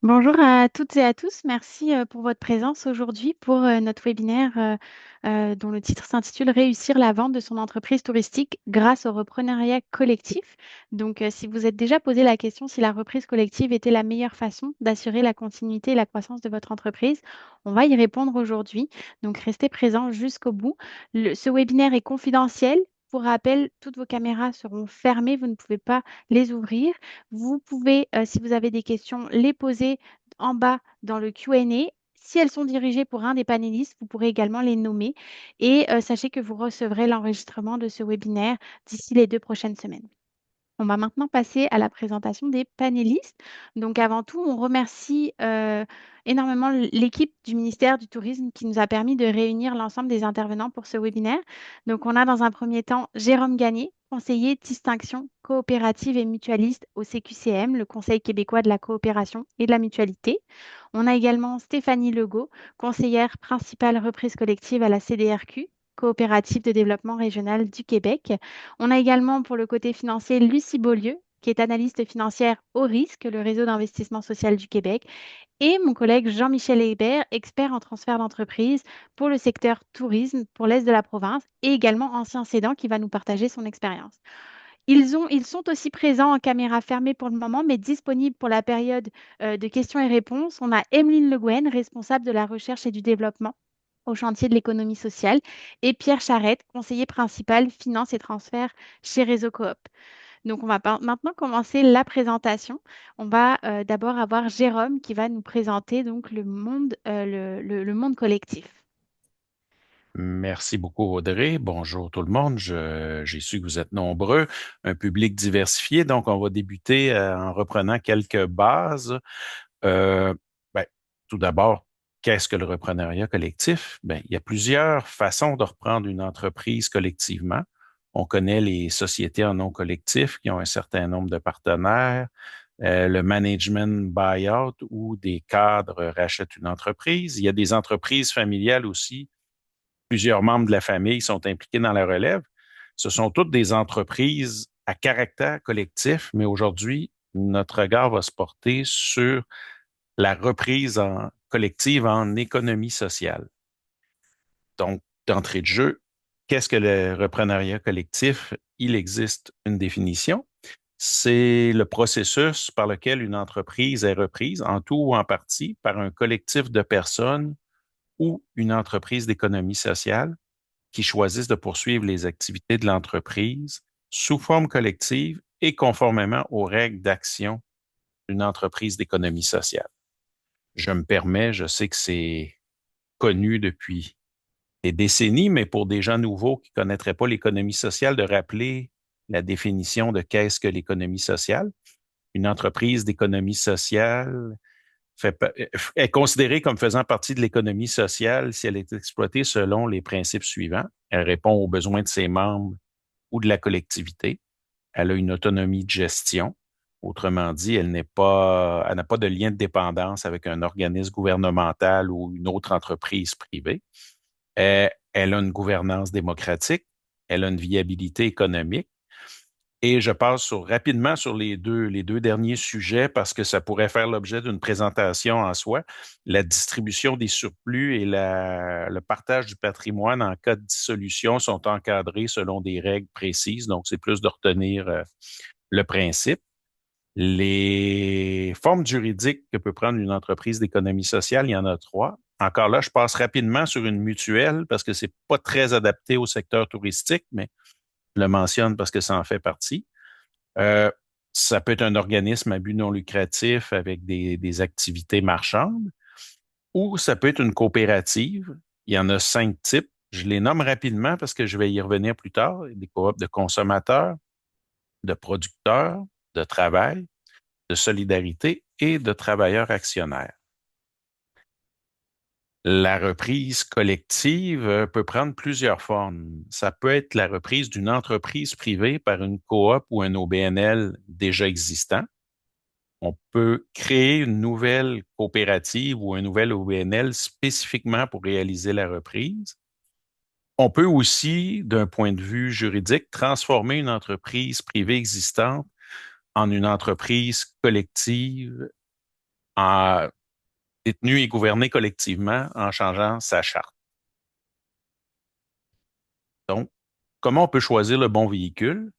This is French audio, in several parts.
Bonjour à toutes et à tous. Merci pour votre présence aujourd'hui pour notre webinaire dont le titre s'intitule Réussir la vente de son entreprise touristique grâce au reprenariat collectif. Donc, si vous êtes déjà posé la question si la reprise collective était la meilleure façon d'assurer la continuité et la croissance de votre entreprise, on va y répondre aujourd'hui. Donc, restez présents jusqu'au bout. Ce webinaire est confidentiel. Pour rappel, toutes vos caméras seront fermées. Vous ne pouvez pas les ouvrir. Vous pouvez, si vous avez des questions, les poser en bas dans le Q&A. Si elles sont dirigées pour un des panélistes, vous pourrez également les nommer. Et sachez que vous recevrez l'enregistrement de ce webinaire d'ici les 2 prochaines semaines. On va maintenant passer à la présentation des panélistes. Donc, avant tout, on remercie énormément l'équipe du ministère du Tourisme qui nous a permis de réunir l'ensemble des intervenants pour ce webinaire. Donc, on a dans un premier temps Jérôme Gagné, conseiller distinction coopérative et mutualiste au CQCM, le Conseil québécois de la coopération et de la mutualité. On a également Stéphanie Legault, conseillère principale reprise collective à la CDRQ, Coopérative de développement régional du Québec. On a également pour le côté financier Lucie Beaulieu, qui est analyste financière au risque, le réseau d'investissement social du Québec, et mon collègue Jean-Michel Hébert, expert en transfert d'entreprise pour le secteur tourisme pour l'Est de la province et également ancien cédant qui va nous partager son expérience. Ils sont aussi présents en caméra fermée pour le moment, mais disponibles pour la période de questions et réponses. On a Emeline Le Guen, responsable de la recherche et du développement au chantier de l'économie sociale, et Pierre Charette, conseiller principal finance et transfert chez Réseau Coop. Donc, on va maintenant commencer la présentation. On va d'abord avoir Jérôme qui va nous présenter donc le monde, le monde collectif. Merci beaucoup, Audrey. Bonjour tout le monde. J'ai su que vous êtes nombreux, un public diversifié. Donc, on va débuter en reprenant quelques bases. Euh, ben, Tout d'abord, qu'est-ce que le reprenariat collectif? Ben, il y a plusieurs façons de reprendre une entreprise collectivement. On connaît les sociétés en nom collectif qui ont un certain nombre de partenaires, le management buyout où des cadres rachètent une entreprise. Il y a des entreprises familiales aussi. Plusieurs membres de la famille sont impliqués dans la relève. Ce sont toutes des entreprises à caractère collectif, mais aujourd'hui, notre regard va se porter sur la reprise collective en économie sociale. Donc, d'entrée de jeu, qu'est-ce que le reprenariat collectif? Il existe une définition. C'est le processus par lequel une entreprise est reprise, en tout ou en partie, par un collectif de personnes ou une entreprise d'économie sociale qui choisissent de poursuivre les activités de l'entreprise sous forme collective et conformément aux règles d'action d'une entreprise d'économie sociale. Je me permets, je sais que c'est connu depuis des décennies, mais pour des gens nouveaux qui ne connaîtraient pas l'économie sociale, de rappeler la définition de qu'est-ce que l'économie sociale. Une entreprise d'économie sociale est considérée comme faisant partie de l'économie sociale si elle est exploitée selon les principes suivants. Elle répond aux besoins de ses membres ou de la collectivité. Elle a une autonomie de gestion. Autrement dit, elle n'a pas de lien de dépendance avec un organisme gouvernemental ou une autre entreprise privée. Elle a une gouvernance démocratique. Elle a une viabilité économique. Et je passe rapidement sur les deux derniers sujets parce que ça pourrait faire l'objet d'une présentation en soi. La distribution des surplus et le partage du patrimoine en cas de dissolution sont encadrés selon des règles précises. Donc, c'est plus de retenir le principe. Les formes juridiques que peut prendre une entreprise d'économie sociale, il y en a trois. Encore là, je passe rapidement sur une mutuelle parce que c'est pas très adapté au secteur touristique, mais je le mentionne parce que ça en fait partie. Euh, Ça peut être un organisme à but non lucratif avec des activités marchandes ou ça peut être une coopérative. Il y en a 5 types. Je les nomme rapidement parce que je vais y revenir plus tard. Des coops de consommateurs, de producteurs, de travail, de solidarité et de travailleurs actionnaires. La reprise collective peut prendre plusieurs formes. Ça peut être la reprise d'une entreprise privée par une coop ou un OBNL déjà existant. On peut créer une nouvelle coopérative ou un nouvel OBNL spécifiquement pour réaliser la reprise. On peut aussi, d'un point de vue juridique, transformer une entreprise privée existante en une entreprise collective en, détenue et gouvernée collectivement en changeant sa charte. Donc, comment on peut choisir le bon véhicule?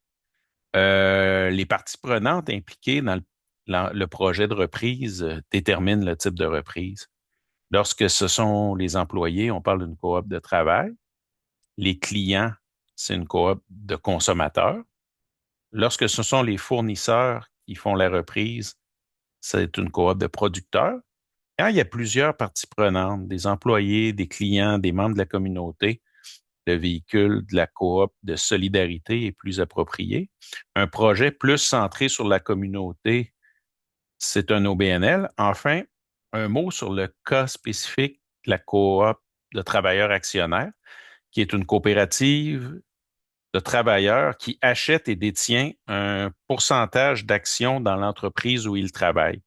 Les parties prenantes impliquées dans le projet de reprise déterminent le type de reprise. Lorsque ce sont les employés, on parle d'une coop de travail. Les clients, c'est une coop de consommateurs. Lorsque ce sont les fournisseurs qui font la reprise, c'est une coop de producteurs. Quand il y a plusieurs parties prenantes, des employés, des clients, des membres de la communauté, le véhicule de la coop de solidarité est plus approprié. Un projet plus centré sur la communauté, c'est un OBNL. Enfin, un mot sur le cas spécifique de la coop de travailleurs actionnaires, qui est une coopérative de travailleurs qui achète et détient un pourcentage d'actions dans l'entreprise où ils travaillent.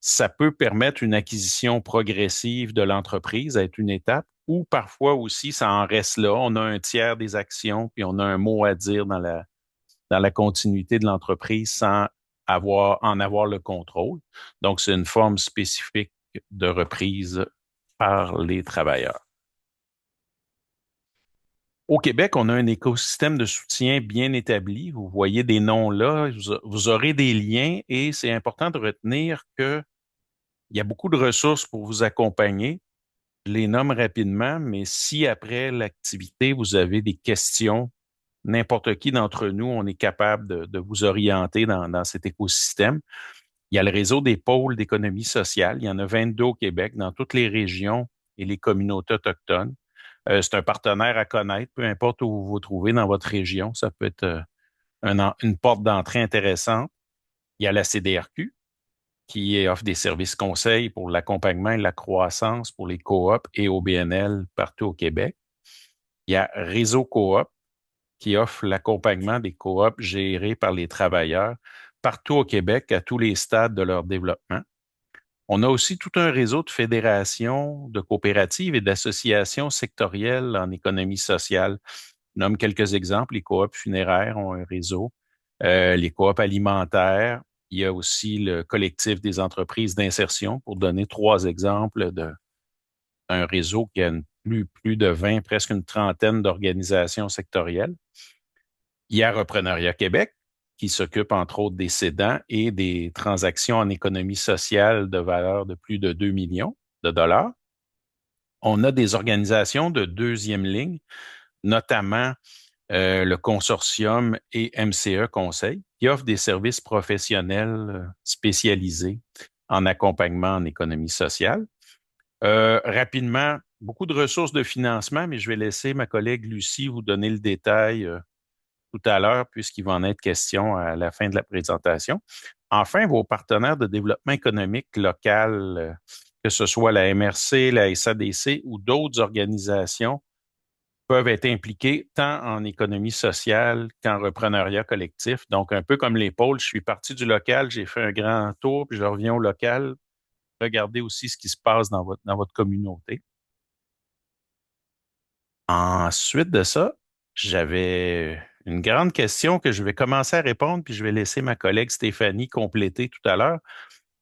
Ça peut permettre une acquisition progressive de l'entreprise, être une étape, ou parfois aussi, ça en reste là. On a un tiers des actions, puis on a un mot à dire dans la continuité de l'entreprise sans en avoir le contrôle. Donc, c'est une forme spécifique de reprise par les travailleurs. Au Québec, on a un écosystème de soutien bien établi. Vous voyez des noms là, vous aurez des liens et c'est important de retenir que il y a beaucoup de ressources pour vous accompagner. Je les nomme rapidement, mais si après l'activité, vous avez des questions, n'importe qui d'entre nous, on est capable de vous orienter dans cet écosystème. Il y a le réseau des pôles d'économie sociale. Il y en a 22 au Québec, dans toutes les régions et les communautés autochtones. C'est un partenaire à connaître, peu importe où vous vous trouvez dans votre région. Ça peut être une porte d'entrée intéressante. Il y a la CDRQ, qui offre des services conseils pour l'accompagnement et la croissance pour les coops et OBNL partout au Québec. Il y a Réseau Coop, qui offre l'accompagnement des coops gérés par les travailleurs partout au Québec à tous les stades de leur développement. On a aussi tout un réseau de fédérations, de coopératives et d'associations sectorielles en économie sociale. Je nomme quelques exemples. Les coops funéraires ont un réseau, les coops alimentaires. Il y a aussi le collectif des entreprises d'insertion, pour donner trois exemples d'un réseau qui a plus de 20, presque une trentaine d'organisations sectorielles. Il y a Repreneuriat Québec, qui s'occupe entre autres des cédants et des transactions en économie sociale de valeur de plus de 2 millions de dollars. On a des organisations de deuxième ligne, notamment le consortium et MCE Conseil, qui offrent des services professionnels spécialisés en accompagnement en économie sociale. Rapidement, beaucoup de ressources de financement, mais je vais laisser ma collègue Lucie vous donner le détail tout à l'heure, puisqu'il va en être question à la fin de la présentation. Enfin, vos partenaires de développement économique local, que ce soit la MRC, la SADC ou d'autres organisations, peuvent être impliqués tant en économie sociale qu'en repreneuriat collectif. Donc, un peu comme les pôles, je suis parti du local, j'ai fait un grand tour, puis je reviens au local. Regardez aussi ce qui se passe dans votre communauté. Ensuite de ça, j'avais une grande question que je vais commencer à répondre, puis je vais laisser ma collègue Stéphanie compléter tout à l'heure.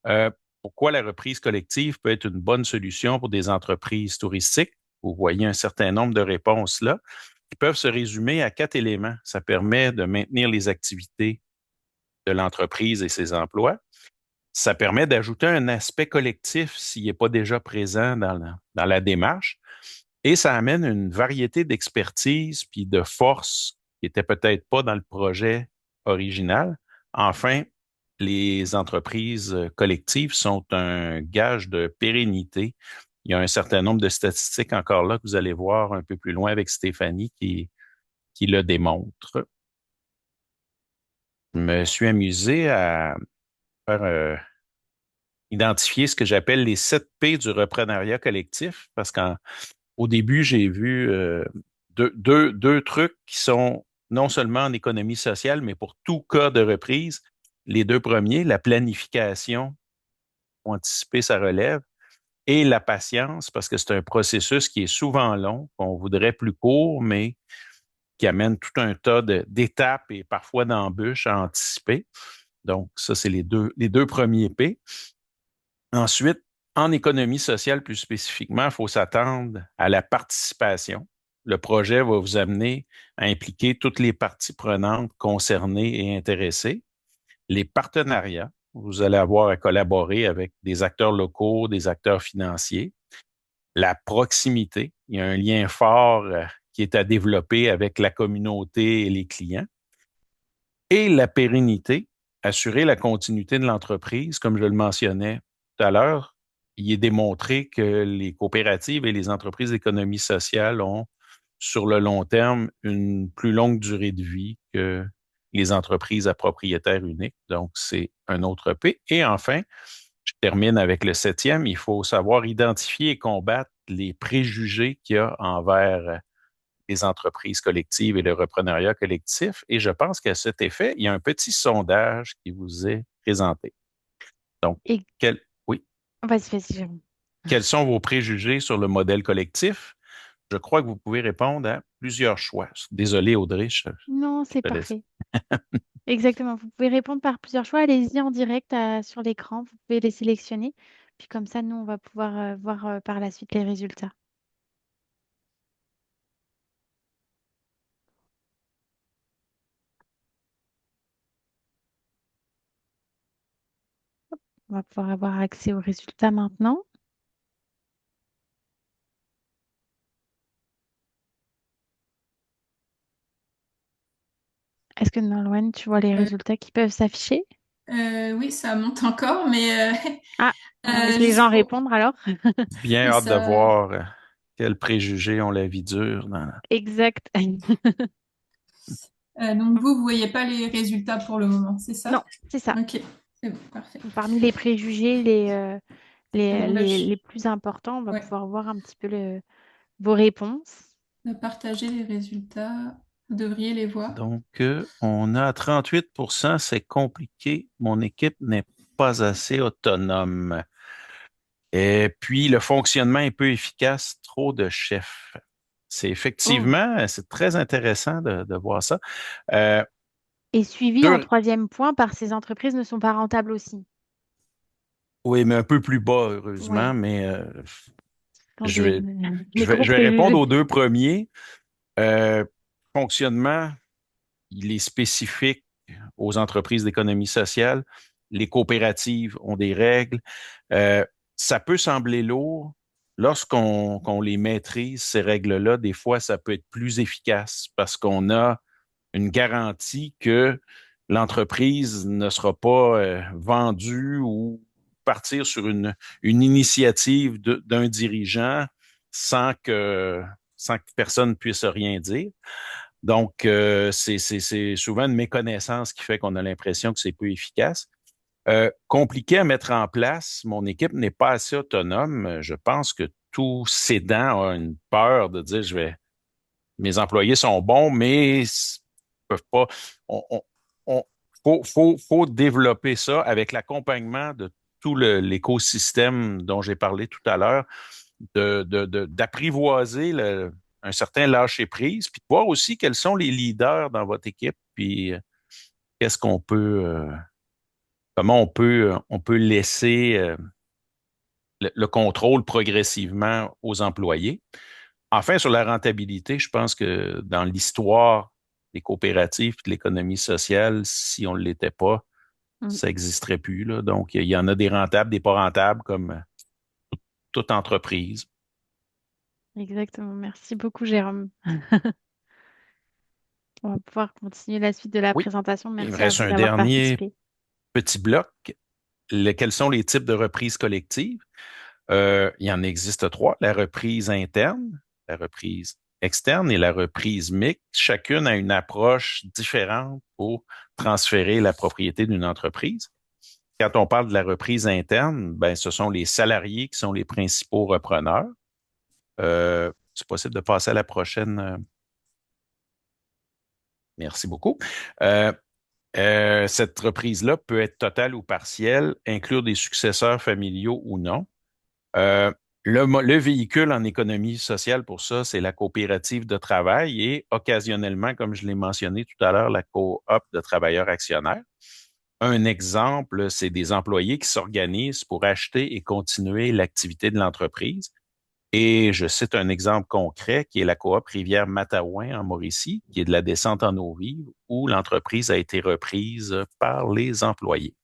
Euh, Pourquoi la reprise collective peut être une bonne solution pour des entreprises touristiques? Vous voyez un certain nombre de réponses là, qui peuvent se résumer à quatre éléments. Ça permet de maintenir les activités de l'entreprise et ses emplois. Ça permet d'ajouter un aspect collectif s'il n'est pas déjà présent dans la démarche. Et ça amène une variété d'expertise puis de forces qui n'étaient peut-être pas dans le projet original. Enfin, les entreprises collectives sont un gage de pérennité. Il y a un certain nombre de statistiques encore là que vous allez voir un peu plus loin avec Stéphanie qui le démontrent. Je me suis amusé à faire identifier ce que j'appelle les 7 P du reprenariat collectif parce qu'au début, j'ai vu deux trucs qui sont non seulement en économie sociale, mais pour tout cas de reprise. Les deux premiers, la planification pour anticiper sa relève et la patience, parce que c'est un processus qui est souvent long, qu'on voudrait plus court, mais qui amène tout un tas d'étapes et parfois d'embûches à anticiper. Donc, ça, c'est les deux premiers P. Ensuite, en économie sociale plus spécifiquement, il faut s'attendre à la participation. Le projet va vous amener à impliquer toutes les parties prenantes concernées et intéressées. Les partenariats, vous allez avoir à collaborer avec des acteurs locaux, des acteurs financiers. La proximité, il y a un lien fort qui est à développer avec la communauté et les clients. Et la pérennité, assurer la continuité de l'entreprise, comme je le mentionnais tout à l'heure. Il est démontré que les coopératives et les entreprises d'économie sociale ont, sur le long terme, une plus longue durée de vie que les entreprises à propriétaire unique. Donc, c'est un autre P. Et enfin, je termine avec le septième, il faut savoir identifier et combattre les préjugés qu'il y a envers les entreprises collectives et le reprenariat collectif. Et je pense qu'à cet effet, il y a un petit sondage qui vous est présenté. Donc, Et oui, vas-y, vas-y, Jérôme. quels sont vos préjugés sur le modèle collectif? Je crois que vous pouvez répondre à plusieurs choix. Désolé, Audrey, Non, je c'est te laisse. parfait. Exactement. Vous pouvez répondre par plusieurs choix. Allez-y en direct sur l'écran. Vous pouvez les sélectionner. Puis comme ça, nous, on va pouvoir voir par la suite les résultats. On va pouvoir avoir accès aux résultats maintenant. Est-ce que Nolwenn, tu vois les Euh, résultats qui peuvent s'afficher? oui, ça monte encore, mais Ah, on laisse les juste gens pour... répondre alors. Bien Oui, hâte de ça... voir quels préjugés ont la vie dure. Exact. donc vous voyez pas les résultats pour le moment, c'est Non, ça? c'est ça. Ok, c'est bon, parfait. Parmi les préjugés, Bon, bah, les plus importants, on va ouais, pouvoir voir un petit peu vos réponses. on va partager les résultats. Vous devriez les voir. Donc, on a 38%, c'est compliqué. Mon équipe n'est pas assez autonome. Et puis, le fonctionnement est peu efficace, trop de chefs. C'est Oh. effectivement, c'est très intéressant de voir ça. Euh, Et suivi en deux, troisième point par ces entreprises ne sont pas rentables aussi. oui, mais un peu plus bas, heureusement, Oui, mais dans je vais, les gros je vais répondre préjugés. aux deux premiers. Euh, Fonctionnement, il est spécifique aux entreprises d'économie sociale. Les coopératives ont des règles. Euh, Ça peut sembler lourd. Qu'on les maîtrise, ces règles-là, des fois, ça peut être plus efficace parce qu'on a une garantie que l'entreprise ne sera pas vendue ou partir sur une initiative d'un dirigeant sans que, sans que personne puisse rien dire. Donc, c'est souvent une méconnaissance qui fait qu'on a l'impression que c'est peu efficace. Compliqué à mettre en place. Mon équipe n'est pas assez autonome. Je pense que tout cédant a une peur de dire, mes employés sont bons, mais ils peuvent pas. On, on- faut développer ça avec l'accompagnement de tout l'écosystème dont j'ai parlé tout à l'heure, d'apprivoiser un certain lâcher-prise, puis de voir aussi quels sont les leaders dans votre équipe, puis qu'est-ce qu'on peut, comment on peut laisser le contrôle progressivement aux employés. Enfin, sur la rentabilité, je pense que dans l'histoire des coopératives et de l'économie sociale, si on ne l'était pas, Mm, ça n'existerait plus, là. Donc, il y en a des rentables, des pas rentables, comme toute entreprise. exactement. Merci beaucoup, Jérôme. On va pouvoir continuer la suite de la Oui, présentation. il me Merci à reste vous un d'avoir dernier participé. petit bloc. Quels sont les types de reprises collectives? Il y en existe trois. La reprise interne, la reprise externe et la reprise mixte. Chacune a une approche différente pour transférer la propriété d'une entreprise. Quand on parle de la reprise interne, ben, ce sont les salariés qui sont les principaux repreneurs. C'est possible de passer à la prochaine. Merci beaucoup. Euh, cette reprise-là peut être totale ou partielle, inclure des successeurs familiaux ou non. Euh, le véhicule en économie sociale pour ça, c'est la coopérative de travail et occasionnellement, comme je l'ai mentionné tout à l'heure, la coop de travailleurs actionnaires. Un exemple, c'est des employés qui s'organisent pour acheter et continuer l'activité de l'entreprise. Et je cite un exemple concret qui est la coop Rivière-Matawan en Mauricie, qui est de la descente en eau vive, où l'entreprise a été reprise par les employés.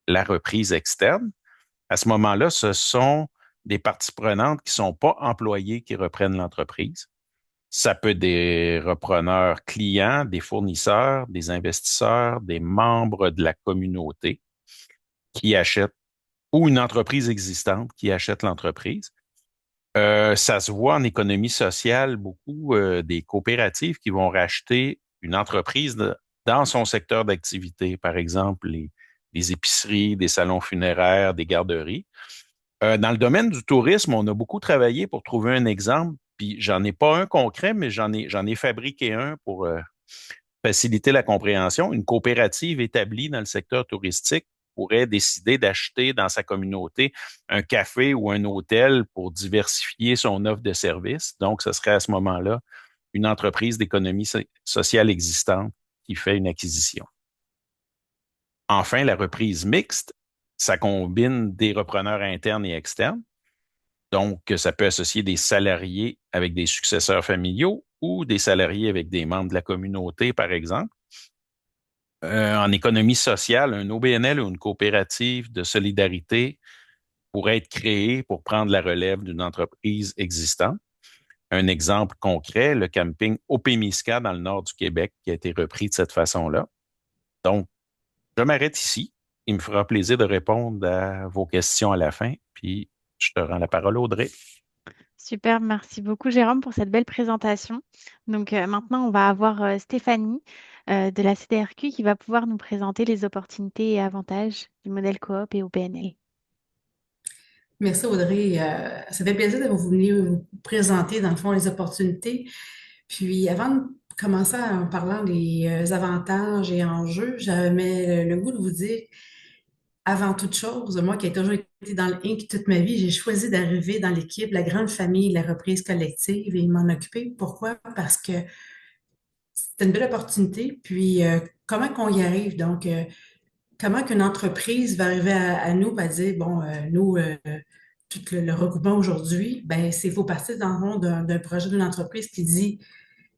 La reprise externe, à ce moment-là, ce sont des parties prenantes qui ne sont pas employés qui reprennent l'entreprise. Ça peut être des repreneurs clients, des fournisseurs, des investisseurs, des membres de la communauté qui achètent ou une entreprise existante qui achète l'entreprise. Ça se voit en économie sociale beaucoup des coopératives qui vont racheter une entreprise dans son secteur d'activité, par exemple les épiceries, des salons funéraires, des garderies. Dans le domaine du tourisme, on a beaucoup travaillé pour trouver un exemple, puis j'en ai pas un concret, mais j'en ai fabriqué un pour faciliter la compréhension. Une coopérative établie dans le secteur touristique pourrait décider d'acheter dans sa communauté un café ou un hôtel pour diversifier son offre de services. Donc, ce serait à ce moment-là une entreprise d'économie sociale existante qui fait une acquisition. Enfin, la reprise mixte, ça combine des repreneurs internes et externes. Donc, ça peut associer des salariés avec des successeurs familiaux ou des salariés avec des membres de la communauté, par exemple. En économie sociale, un OBNL ou une coopérative de solidarité pourrait être créée pour prendre la relève d'une entreprise existante. Un exemple concret, le camping Opémisca dans le nord du Québec qui a été repris de cette façon-là. Donc, je m'arrête ici. Il me fera plaisir de répondre à vos questions à la fin, puis je te rends la parole, Audrey. Super, merci beaucoup Jérôme pour cette belle présentation. Donc maintenant, on va avoir Stéphanie de la CDRQ qui va pouvoir nous présenter les opportunités et avantages du modèle coop et OPNL. Merci Audrey. Ça fait plaisir de vous venir vous présenter dans le fond les opportunités. Puis avant de commencer en parlant des avantages et enjeux, j'avais le goût de vous dire, avant toute chose, moi qui ai toujours été dans le Inc. toute ma vie, j'ai choisi d'arriver dans l'équipe, la grande famille, la reprise collective et m'en occuper. Pourquoi? Parce que c'est une belle opportunité. Puis comment qu'on y arrive? Donc, comment qu'une entreprise va arriver à nous et dire, bon, nous, tout le regroupement aujourd'hui, ben, c'est faut partir dans le fond d'un projet d'une entreprise qui dit,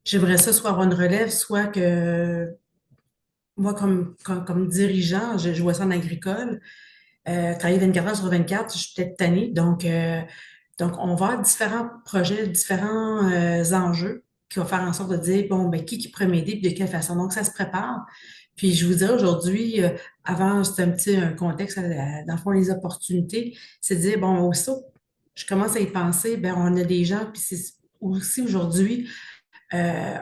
j'aimerais ça soit avoir une relève, soit que moi, comme dirigeant, je vois ça en agricole, travailler 24 heures sur 24, je suis peut-être tannée. Donc, on va avoir différents projets, différents enjeux qui vont faire en sorte de dire, bon, ben, qui pourrait m'aider et de quelle façon. Donc, ça se prépare. Puis, je vous dirais aujourd'hui, avant, c'était un contexte, dans le fond, les opportunités, c'est de dire, bon, aussitôt, je commence à y penser, ben, on a des gens, puis c'est aussi aujourd'hui, euh,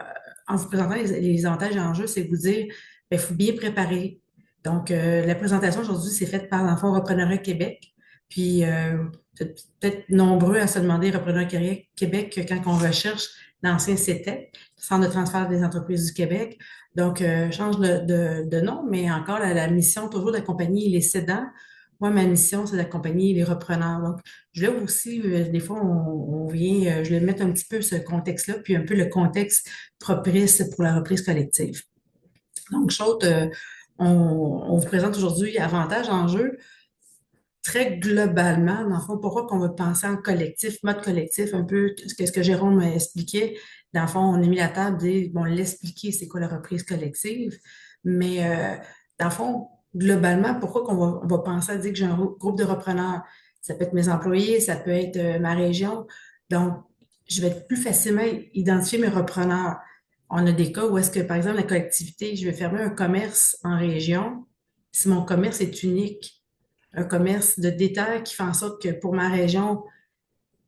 en vous présentant les avantages et enjeux, c'est vous dire, ben, il faut bien préparer. Donc, la présentation aujourd'hui, c'est faite par l'Enfant Repreneur Québec. Puis, vous êtes peut-être nombreux à se demander Repreneur Québec quand on recherche l'ancien CETEC, Centre de transfert des entreprises du Québec. Donc, change de nom, mais encore la mission, toujours d'accompagner les cédants. Moi, ma mission, c'est d'accompagner les repreneurs. Donc, je voulais aussi, des fois, on vient, je voulais mettre un petit peu ce contexte-là, puis un peu le contexte propice pour la reprise collective. Donc, chose, on vous présente aujourd'hui avantages, enjeux. Très globalement, dans le fond, pourquoi qu'on va penser en collectif, mode collectif, un peu ce que Jérôme m'a expliqué. Dans le fond, on a mis la table des, bon, l'expliquer, c'est quoi la reprise collective. Mais dans le fond, globalement, pourquoi on va penser à dire que j'ai un groupe de repreneurs? Ça peut être mes employés, ça peut être ma région. Donc, je vais plus facilement identifier mes repreneurs. On a des cas où est-ce que, par exemple, la collectivité, je vais fermer un commerce en région si mon commerce est unique, un commerce de détail qui fait en sorte que pour ma région,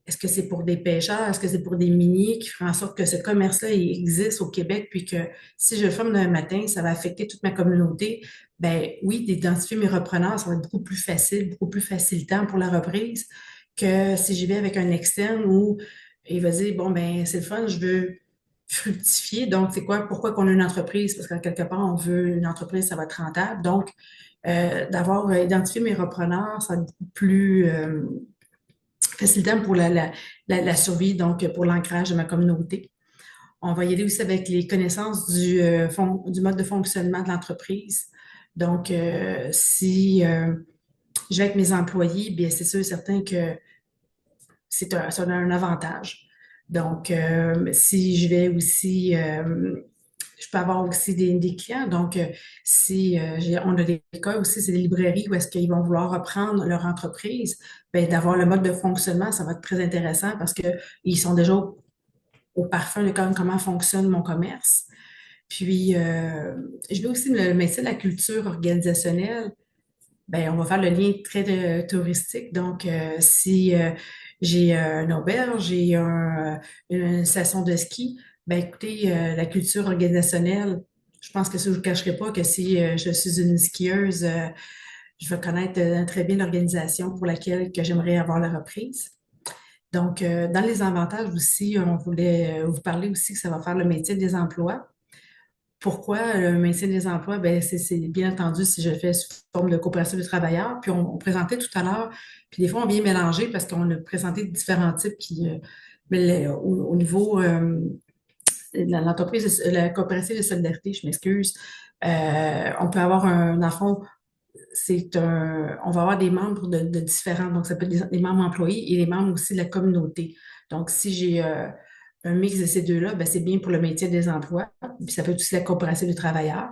est-ce que c'est pour des pêcheurs, est-ce que c'est pour des miniers qui font en sorte que ce commerce-là il existe au Québec, puis que si je le ferme demain matin, ça va affecter toute ma communauté. Ben oui, d'identifier mes repreneurs, ça va être beaucoup plus facile, beaucoup plus facilitant pour la reprise que si j'y vais avec un externe où il va dire, bon, ben c'est le fun, je veux fructifier. Donc, c'est quoi, pourquoi qu'on a une entreprise? Parce qu'en quelque part, on veut une entreprise, ça va être rentable. Donc, d'avoir identifié mes repreneurs, ça va être beaucoup plus facilitant pour la survie, donc pour l'ancrage de ma communauté. On va y aller aussi avec les connaissances du mode de fonctionnement de l'entreprise. Donc, si je vais avec mes employés, bien, c'est sûr et certain que ça a un avantage. Donc, si je vais aussi, je peux avoir aussi des clients. Donc, si on a des cas aussi, c'est des librairies où est-ce qu'ils vont vouloir reprendre leur entreprise, ben, d'avoir le mode de fonctionnement, ça va être très intéressant parce que ils sont déjà au parfum de comment fonctionne mon commerce. Puis, je vais aussi le métier de la culture organisationnelle. Ben, on va faire le lien très touristique. Donc, si j'ai une auberge, une station de ski, ben écoutez, la culture organisationnelle, je pense que ça, je ne vous cacherai pas que si je suis une skieuse, je vais connaître très bien l'organisation pour laquelle que j'aimerais avoir la reprise. Donc, dans les avantages aussi, on voulait vous parler aussi que ça va faire le métier des emplois. Pourquoi le maintien des emplois? Ben, c'est bien entendu si je le fais sous forme de coopérative de travailleurs. Puis on présentait tout à l'heure, puis des fois on vient mélanger parce qu'on a présenté différents types mais au niveau de l'entreprise, la coopérative de solidarité, je m'excuse, on peut avoir dans le fond, on va avoir des membres de différents, donc ça peut être des membres employés et les membres aussi de la communauté. Donc, si j'ai un mix de ces deux-là, ben, c'est bien pour le maintien des emplois. Puis ça peut être aussi la coopérative des travailleurs.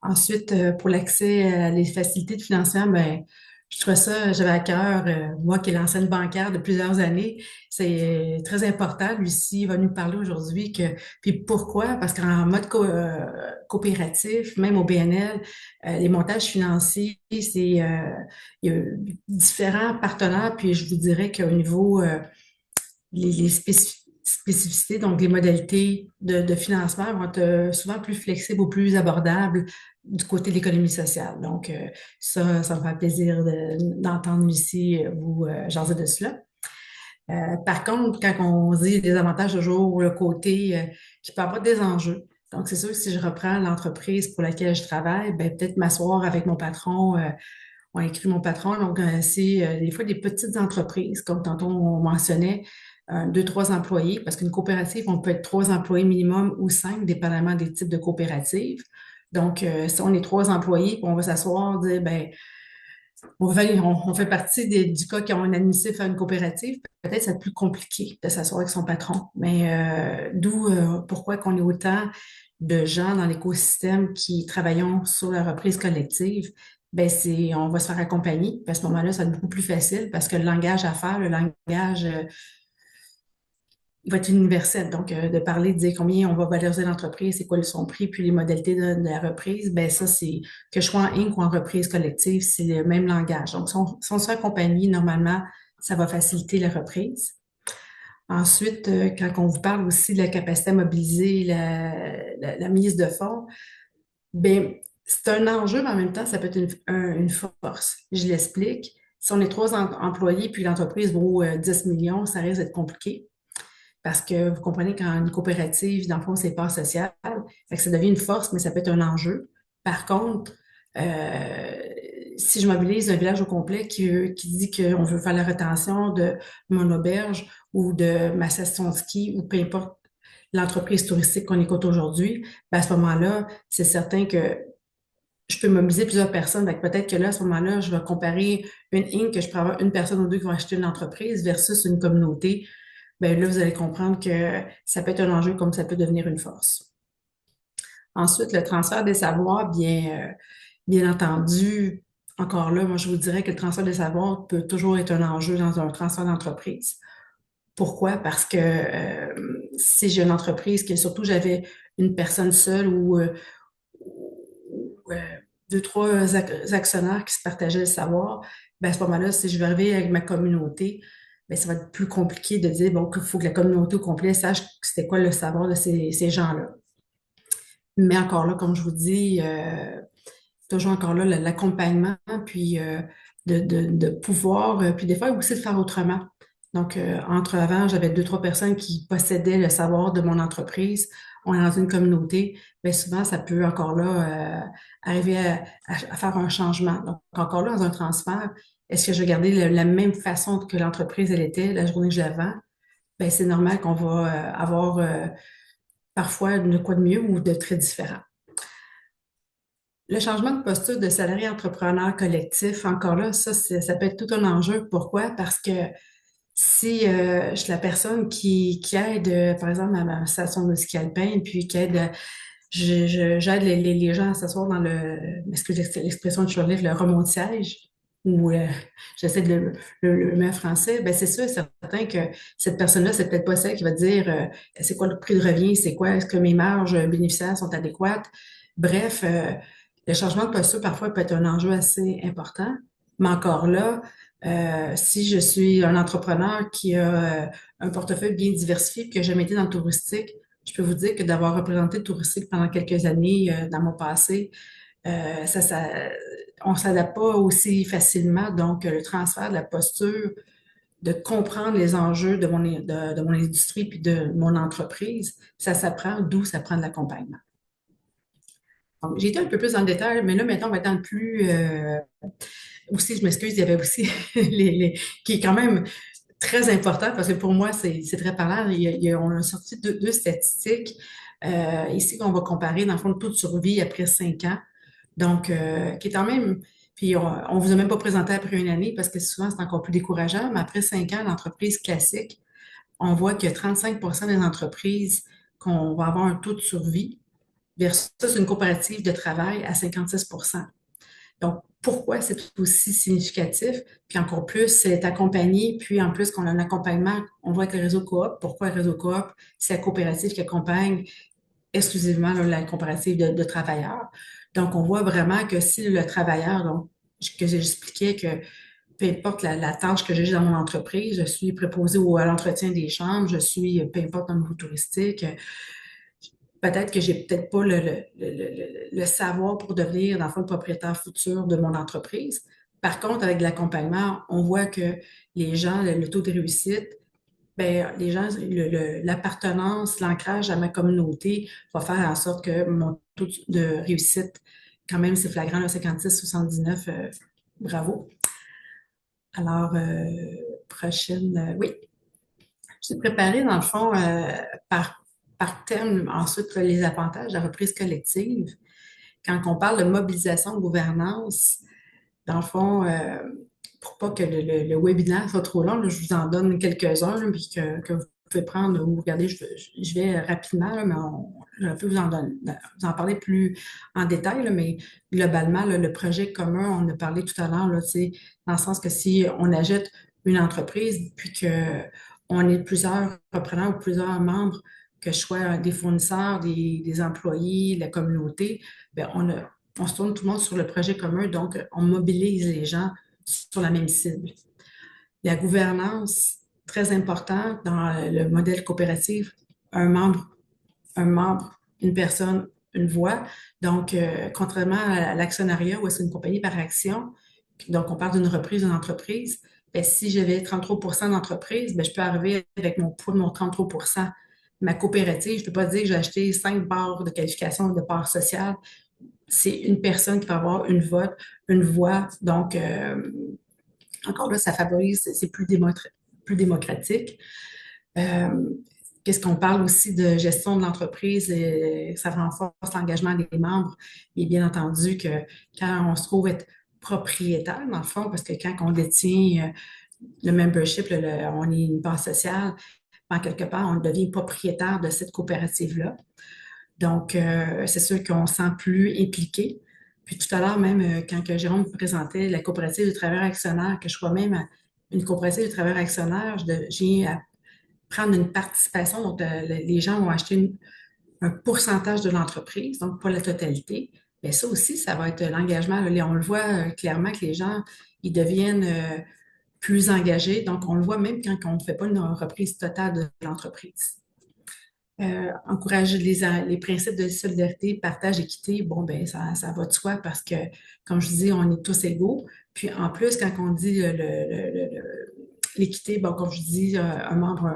Ensuite, pour l'accès à les facilités financières, ben, je trouvais ça, j'avais à cœur, moi qui est l'ancienne bancaire de plusieurs années, c'est très important. Lui-ci va nous parler aujourd'hui puis pourquoi? Parce qu'en mode coopératif, même au BNL, les montages financiers, il y a différents partenaires, puis je vous dirais qu'au niveau, les spécificités, donc les modalités de financement vont être souvent plus flexibles ou plus abordables du côté de l'économie sociale. Donc, ça me fait plaisir d'entendre ici vous jaser de cela. Par contre, quand on dit des avantages, toujours le côté qui peut avoir des enjeux. Donc, c'est sûr que si je reprends l'entreprise pour laquelle je travaille, ben, peut-être m'asseoir avec mon patron, on écrit mon patron. Donc, c'est des fois des petites entreprises, comme tantôt on mentionnait, deux, trois employés, parce qu'une coopérative, on peut être trois employés minimum ou cinq, dépendamment des types de coopératives. Donc, si on est trois employés, on va s'asseoir, dire, ben, on fait partie du cas qui ont un administratif à une coopérative, peut-être c'est plus compliqué de s'asseoir avec son patron. Mais d'où pourquoi qu'on est autant de gens dans l'écosystème qui travaillons sur la reprise collective, ben on va se faire accompagner. Puis à ce moment-là, ça va être beaucoup plus facile parce que le langage à faire, le langage il va être universel. Donc, de parler, de dire combien on va valoriser l'entreprise, c'est quoi son prix, puis les modalités de la reprise, ben ça, c'est que je sois en Inc ou en reprise collective, c'est le même langage. Donc, si on se fait accompagner, normalement, ça va faciliter la reprise. Ensuite, quand on vous parle aussi de la capacité à mobiliser la mise de fonds, ben c'est un enjeu, mais en même temps, ça peut être une force. Je l'explique. Si on est trois employés, puis l'entreprise vaut 10 millions, ça risque d'être compliqué. Parce que vous comprenez, quand une coopérative, dans le fond, c'est pas social, fait que ça devient une force, mais ça peut être un enjeu. Par contre, si je mobilise un village au complet qui dit qu'on veut faire la rétention de mon auberge ou de ma station de ski ou peu importe l'entreprise touristique qu'on écoute aujourd'hui, ben à ce moment-là, c'est certain que je peux mobiliser plusieurs personnes. Donc peut-être que là, à ce moment-là, je vais comparer une Inc. que je peux avoir une personne ou deux qui vont acheter une entreprise versus une communauté. Ben là, vous allez comprendre que ça peut être un enjeu comme ça peut devenir une force. Ensuite, le transfert des savoirs, bien entendu, encore là, moi, je vous dirais que le transfert des savoirs peut toujours être un enjeu dans un transfert d'entreprise. Pourquoi? Parce que si j'ai une entreprise que surtout j'avais une personne seule ou deux, trois actionnaires qui se partageaient le savoir, ben à ce moment-là, si je vais arriver avec ma communauté, ben ça va être plus compliqué de dire bon, qu'il faut que la communauté au complet sache c'était quoi le savoir de ces gens-là. Mais encore là, comme je vous dis, toujours encore là, l'accompagnement, puis de pouvoir, puis des fois aussi de faire autrement. Donc, entre avant, j'avais deux, trois personnes qui possédaient le savoir de mon entreprise. On est dans une communauté, mais souvent, ça peut encore là arriver à faire un changement. Donc, encore là, dans un transfert, est-ce que je vais garder la même façon que l'entreprise, elle était la journée que je la vends? Ben, c'est normal qu'on va avoir parfois de quoi de mieux ou de très différent. le changement de posture de salarié entrepreneur collectif, encore là, ça peut être tout un enjeu. Pourquoi? Parce que si je suis la personne qui aide, par exemple, à ma station de ski alpin, puis qui aide, j'aide les gens à s'asseoir dans excusez l'expression de survivre, le remonte-siège, ou j'essaie de le mettre en français, ben c'est sûr et certain que cette personne-là, c'est peut-être pas celle qui va dire c'est quoi le prix de revient, c'est quoi, est-ce que mes marges bénéficiaires sont adéquates. Bref, le changement de posture, parfois, peut être un enjeu assez important, mais encore là, si je suis un entrepreneur qui a un portefeuille bien diversifié, que j'ai jamais été dans le touristique, je peux vous dire que d'avoir représenté le touristique pendant quelques années dans mon passé, ça, on s'adapte pas aussi facilement. Donc, le transfert de la posture, de comprendre les enjeux de mon industrie puis de mon entreprise, ça s'apprend, d'où ça prend de l'accompagnement. Donc, j'ai été un peu plus dans le détail, mais là, maintenant, on va être dans le plus... aussi, je m'excuse, il y avait aussi qui est quand même très important parce que pour moi, c'est très parlant. On a sorti deux statistiques ici qu'on va comparer, dans le fond, le taux de survie après 5 ans. Donc, qui est quand même... Puis, on vous a même pas présenté après une année parce que souvent, c'est encore plus décourageant. Mais après 5 ans, l'entreprise classique, on voit que 35 des entreprises qu'on va avoir un taux de survie versus une coopérative de travail à 56. Donc, pourquoi c'est aussi significatif? Puis encore plus, c'est accompagné, puis en plus qu'on a un accompagnement, on voit avec le réseau coop. Pourquoi le réseau coop? C'est la coopérative qui accompagne exclusivement là, la coopérative de travailleurs. Donc, on voit vraiment que si le travailleur, donc, que j'expliquais que peu importe la tâche que j'ai dans mon entreprise, je suis préposée à l'entretien des chambres, je suis, peu importe un niveau touristique, peut-être que j'ai peut-être pas le savoir pour devenir, dans le fond, le propriétaire futur de mon entreprise. Par contre, avec l'accompagnement, on voit que les gens, le taux de réussite, ben, les gens, l'appartenance, l'ancrage à ma communauté va faire en sorte que mon taux de réussite, quand même, c'est flagrant, là, 56-79, bravo. Alors, prochaine, oui. J'ai préparé, dans le fond, par thème, ensuite, les avantages de la reprise collective. Quand on parle de mobilisation de gouvernance, dans le fond, pour pas que le webinaire soit trop long, là, je vous en donne quelques-uns, là, puis que vous pouvez prendre ou regarder, je vais rapidement, là, mais je peux vous en parler plus en détail, là, mais globalement, là, le projet commun, on a parlé tout à l'heure, là, dans le sens que si on achète une entreprise, puis qu'on est plusieurs repreneurs ou plusieurs membres, que je sois des fournisseurs, des employés, la communauté, bien, on se tourne tout le monde sur le projet commun, donc on mobilise les gens sur la même cible. La gouvernance, très importante dans le modèle coopératif, un membre, une personne, une voix. Donc, contrairement à l'actionnariat où c'est une compagnie par action, donc on parle d'une reprise d'une entreprise, bien, si j'avais 33 d'entreprise, bien, je peux arriver avec mon poids de mon 33. Ma coopérative, je ne peux pas dire que j'ai acheté 5 barres de qualification de part sociale. C'est une personne qui va avoir une voix. Donc, encore là, ça favorise, c'est plus démocratique. Qu'est-ce qu'on parle aussi de gestion de l'entreprise, ça renforce l'engagement des membres. Et bien entendu que quand on se trouve être propriétaire, dans le fond, parce que quand on détient le membership, on est une part sociale, en quelque part, on devient propriétaire de cette coopérative-là. Donc, c'est sûr qu'on se sent plus impliqué. Puis tout à l'heure, même quand Jérôme vous présentait la coopérative de travailleurs actionnaires, que je sois même une coopérative de travailleurs actionnaires, j'ai à prendre une participation. Donc, les gens vont acheter un pourcentage de l'entreprise, donc pas la totalité. Mais ça aussi, ça va être l'engagement. On le voit clairement que les gens, ils deviennent plus engagés. Donc, on le voit même quand on ne fait pas une reprise totale de l'entreprise. Encourager les principes de solidarité, partage, équité, bon, ben ça va de soi parce que, comme je dis, on est tous égaux. Puis en plus, quand on dit l'équité, bon, comme je dis, un membre,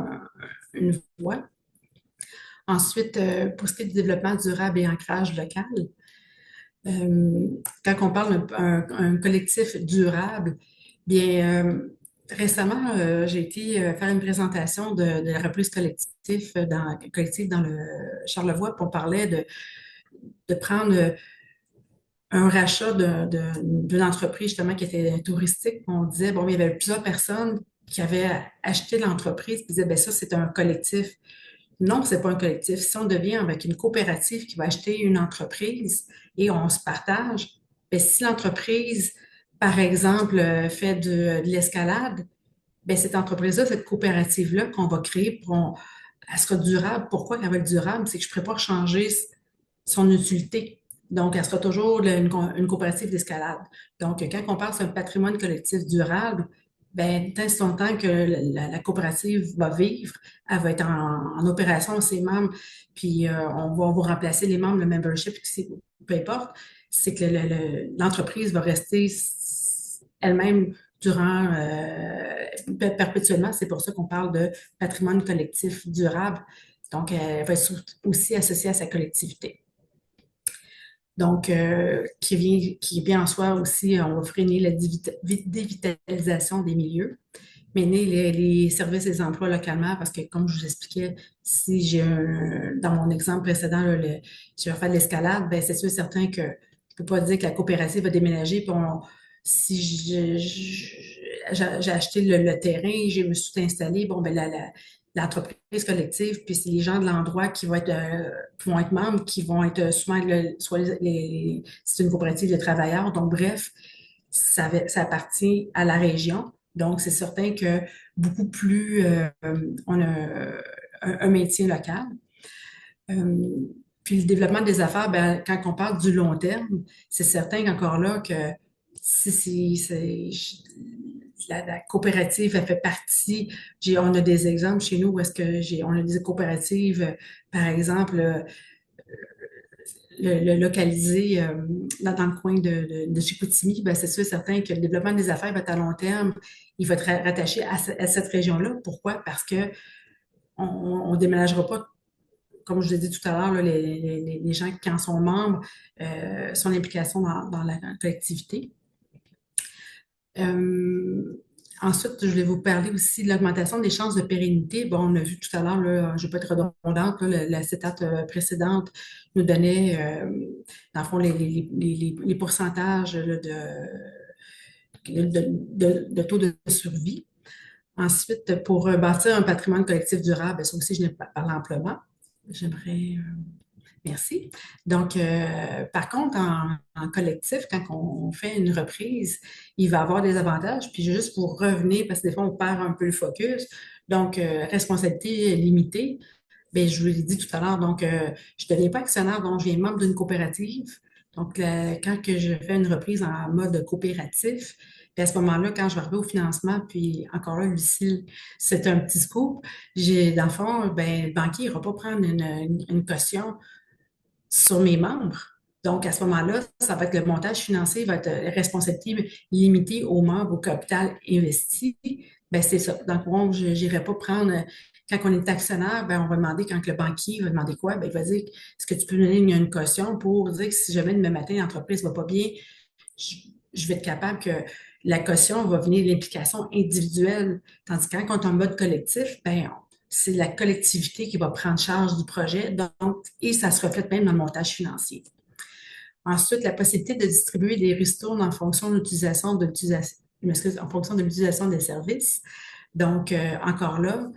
une voix. Ensuite, pour ce qui est du développement durable et ancrage local, quand on parle d'un collectif durable, bien, récemment, j'ai été faire une présentation de la reprise collective dans le Charlevoix, puis on parlait de prendre un rachat d'une entreprise justement qui était touristique. On disait, bon, il y avait plusieurs personnes qui avaient acheté l'entreprise, puis disaient, ben ça, c'est un collectif. Non, c'est pas un collectif. Si on devient avec une coopérative qui va acheter une entreprise et on se partage, ben si l'entreprise, par exemple, fait de l'escalade, ben cette entreprise-là, cette coopérative-là qu'on va créer, elle sera durable. Pourquoi qu'elle va être durable? C'est que je ne pourrais pas changer son utilité. Donc, elle sera toujours une coopérative d'escalade. Donc, quand on parle d'un patrimoine collectif durable, ben, tant et longtemps que la coopérative va vivre, elle va être en opération, ses membres, puis on va vous remplacer les membres, le membership, peu importe, c'est que l'entreprise va rester elle-même durant perpétuellement. C'est pour ça qu'on parle de patrimoine collectif durable. Donc, elle va être aussi associée à sa collectivité. Donc, qui vient en soi aussi, on va freiner la dévitalisation des milieux, mener les services et les emplois localement, parce que comme je vous expliquais, si dans mon exemple précédent, je vais faire de l'escalade, ben c'est sûr et certain que je ne peux pas dire que la coopérative va déménager, puis si j'ai acheté le terrain, je me suis installée, bon, ben l'entreprise collective, puis c'est les gens de l'endroit qui vont être membres, qui vont être souvent, soit c'est une coopérative de travailleurs, donc bref, ça appartient à la région. Donc, c'est certain que beaucoup plus, on a un maintien local. Puis le développement des affaires, ben, quand on parle du long terme, c'est certain qu'encore là, que la coopérative, elle fait partie. On a des exemples chez nous où est-ce que on a des coopératives, par exemple, le localiser dans le coin de Chicoutimi, ben c'est sûr et certain que le développement des affaires va être à long terme. Il va être rattaché à cette région-là. Pourquoi? Parce que on ne déménagera pas, comme je vous ai dit tout à l'heure, les gens qui en sont membres, son implication dans la collectivité. Ensuite, je voulais vous parler aussi de l'augmentation des chances de pérennité. Bon, on a vu tout à l'heure, je ne vais pas être redondante, la citate précédente nous donnait, dans le fond, les pourcentages de taux de survie. Ensuite, pour bâtir un patrimoine collectif durable, ça aussi, je n'ai pas parlé amplement. J'aimerais... Merci. Donc, par contre, en collectif, quand on fait une reprise, il va avoir des avantages. Puis juste pour revenir, parce que des fois, on perd un peu le focus. Donc, responsabilité limitée. Bien, je vous l'ai dit tout à l'heure, donc, je ne deviens pas actionnaire, donc je viens membre d'une coopérative. Donc, quand que je fais une reprise en mode coopératif, puis à ce moment-là, quand je vais arriver au financement, puis encore là, Lucille, c'est un petit scoop, dans le fond, ben, le banquier ne va pas prendre une caution sur mes membres. Donc, à ce moment-là, ça va être le montage financier, va être responsabilité limitée aux membres, au capital investi. Ben, c'est ça. Donc, je n'irai pas prendre, quand on est actionnaire, ben, on va demander, quand le banquier va demander quoi, ben, il va dire, est-ce que tu peux me donner une caution pour dire que si jamais demain matin, l'entreprise ne va pas bien, je vais être capable que la caution va venir de l'implication individuelle. Tandis que quand on est en mode collectif, ben, c'est la collectivité qui va prendre charge du projet, donc, et ça se reflète même dans le montage financier. Ensuite, la possibilité de distribuer des ristournes en fonction de l'utilisation des services. Donc, encore là,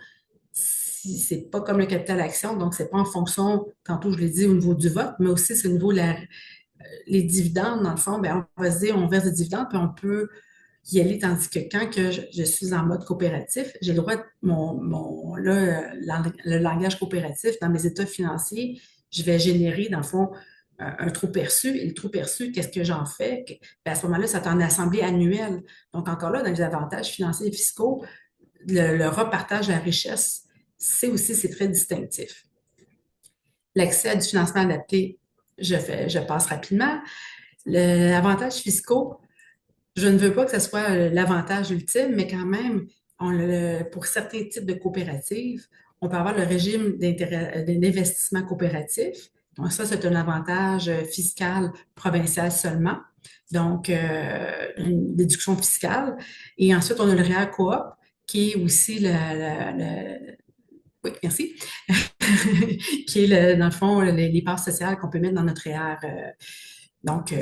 c'est pas comme le capital action, donc c'est pas en fonction, tantôt je l'ai dit, au niveau du vote, mais aussi c'est au niveau les dividendes, dans le fond, ben, on va se dire, on verse des dividendes, puis on peut y aller, tandis que quand que je suis en mode coopératif, j'ai le droit de le langage coopératif, dans mes états financiers, je vais générer, dans le fond, un trop perçu. Et le trop perçu, qu'est-ce que j'en fais? Ben, à ce moment-là, c'est en assemblée annuelle. Donc, encore là, dans les avantages financiers et fiscaux, le repartage de la richesse, c'est très distinctif. L'accès à du financement adapté, je passe rapidement. L'avantage fiscaux, je ne veux pas que ce soit l'avantage ultime, mais quand même, pour certains types de coopératives, on peut avoir le régime d'investissement coopératif. Donc, ça, c'est un avantage fiscal provincial seulement. Donc, une déduction fiscale. Et ensuite, on a le REER coop, qui est aussi oui, merci. qui est, dans le fond, les parts sociales qu'on peut mettre dans notre REER Donc,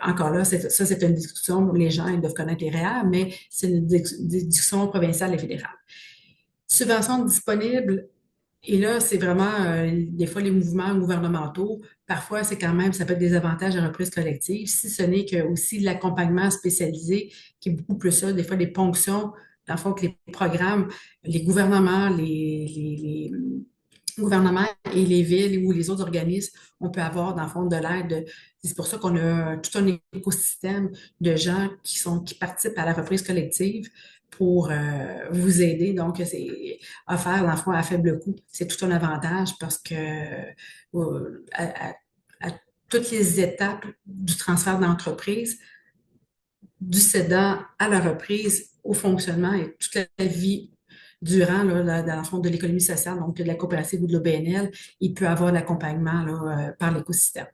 encore là, c'est une discussion où les gens ils doivent connaître les REER, mais c'est une discussion provinciale et fédérale. Subventions disponibles, et là, c'est vraiment, des fois, les mouvements gouvernementaux, parfois, c'est quand même, ça peut être des avantages à reprise collective, si ce n'est que aussi l'accompagnement spécialisé, qui est beaucoup plus ça, des fois, des ponctions, dans le fond, que les programmes, les gouvernements, les gouvernements et les villes ou les autres organismes, on peut avoir, dans le fond, de l'aide. C'est pour ça qu'on a tout un écosystème de gens qui participent à la reprise collective pour vous aider. Donc, c'est offert, dans le fond, à faible coût. C'est tout un avantage parce que à toutes les étapes du transfert d'entreprise, du cédant à la reprise, au fonctionnement et toute la vie durant, là, dans le fond, de l'économie sociale, donc de la coopérative ou de l'OBNL, il peut avoir l'accompagnement par l'écosystème.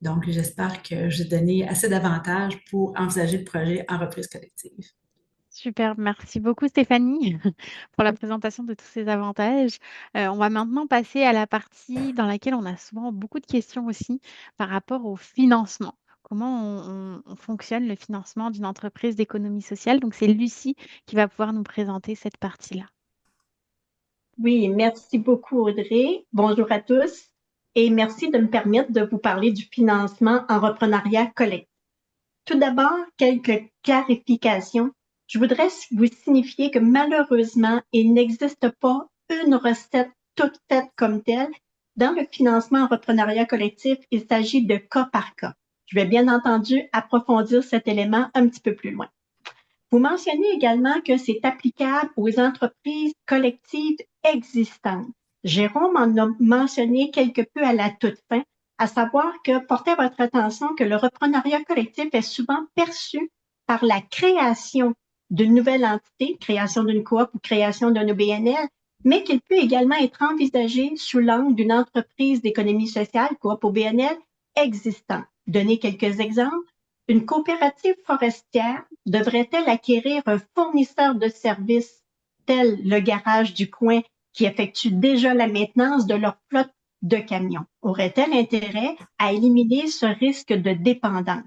Donc, j'espère que j'ai donné assez d'avantages pour envisager le projet en reprise collective. Super, merci beaucoup Stéphanie pour la présentation de tous ces avantages. On va maintenant passer à la partie dans laquelle on a souvent beaucoup de questions aussi par rapport au financement. Comment on fonctionne le financement d'une entreprise d'économie sociale? Donc, c'est Lucie qui va pouvoir nous présenter cette partie-là. Oui, merci beaucoup Audrey. Bonjour à tous et merci de me permettre de vous parler du financement en reprenariat collectif. Tout d'abord, quelques clarifications. Je voudrais vous signifier que malheureusement, il n'existe pas une recette toute faite comme telle. Dans le financement en reprenariat collectif, il s'agit de cas par cas. Je vais bien entendu approfondir cet élément un petit peu plus loin. Vous mentionnez également que c'est applicable aux entreprises collectives existantes. Jérôme en a mentionné quelque peu à la toute fin, à savoir que portez à votre attention que le reprenariat collectif est souvent perçu par la création d'une nouvelle entité, création d'une coop ou création d'un OBNL, mais qu'il peut également être envisagé sous l'angle d'une entreprise d'économie sociale, coop OBNL, existante. Donner quelques exemples. Une coopérative forestière devrait-elle acquérir un fournisseur de services tel le garage du coin qui effectue déjà la maintenance de leur flotte de camions? Aurait-elle intérêt à éliminer ce risque de dépendance?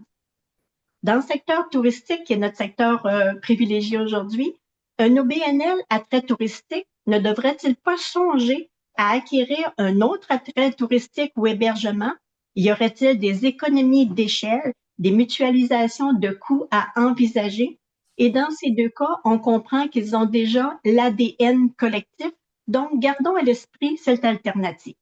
Dans le secteur touristique, qui est notre secteur privilégié aujourd'hui, un OBNL attrait touristique ne devrait-il pas songer à acquérir un autre attrait touristique ou hébergement? Y aurait-il des économies d'échelle, des mutualisations de coûts à envisager? Et dans ces deux cas, on comprend qu'ils ont déjà l'ADN collectif, donc gardons à l'esprit cette alternative.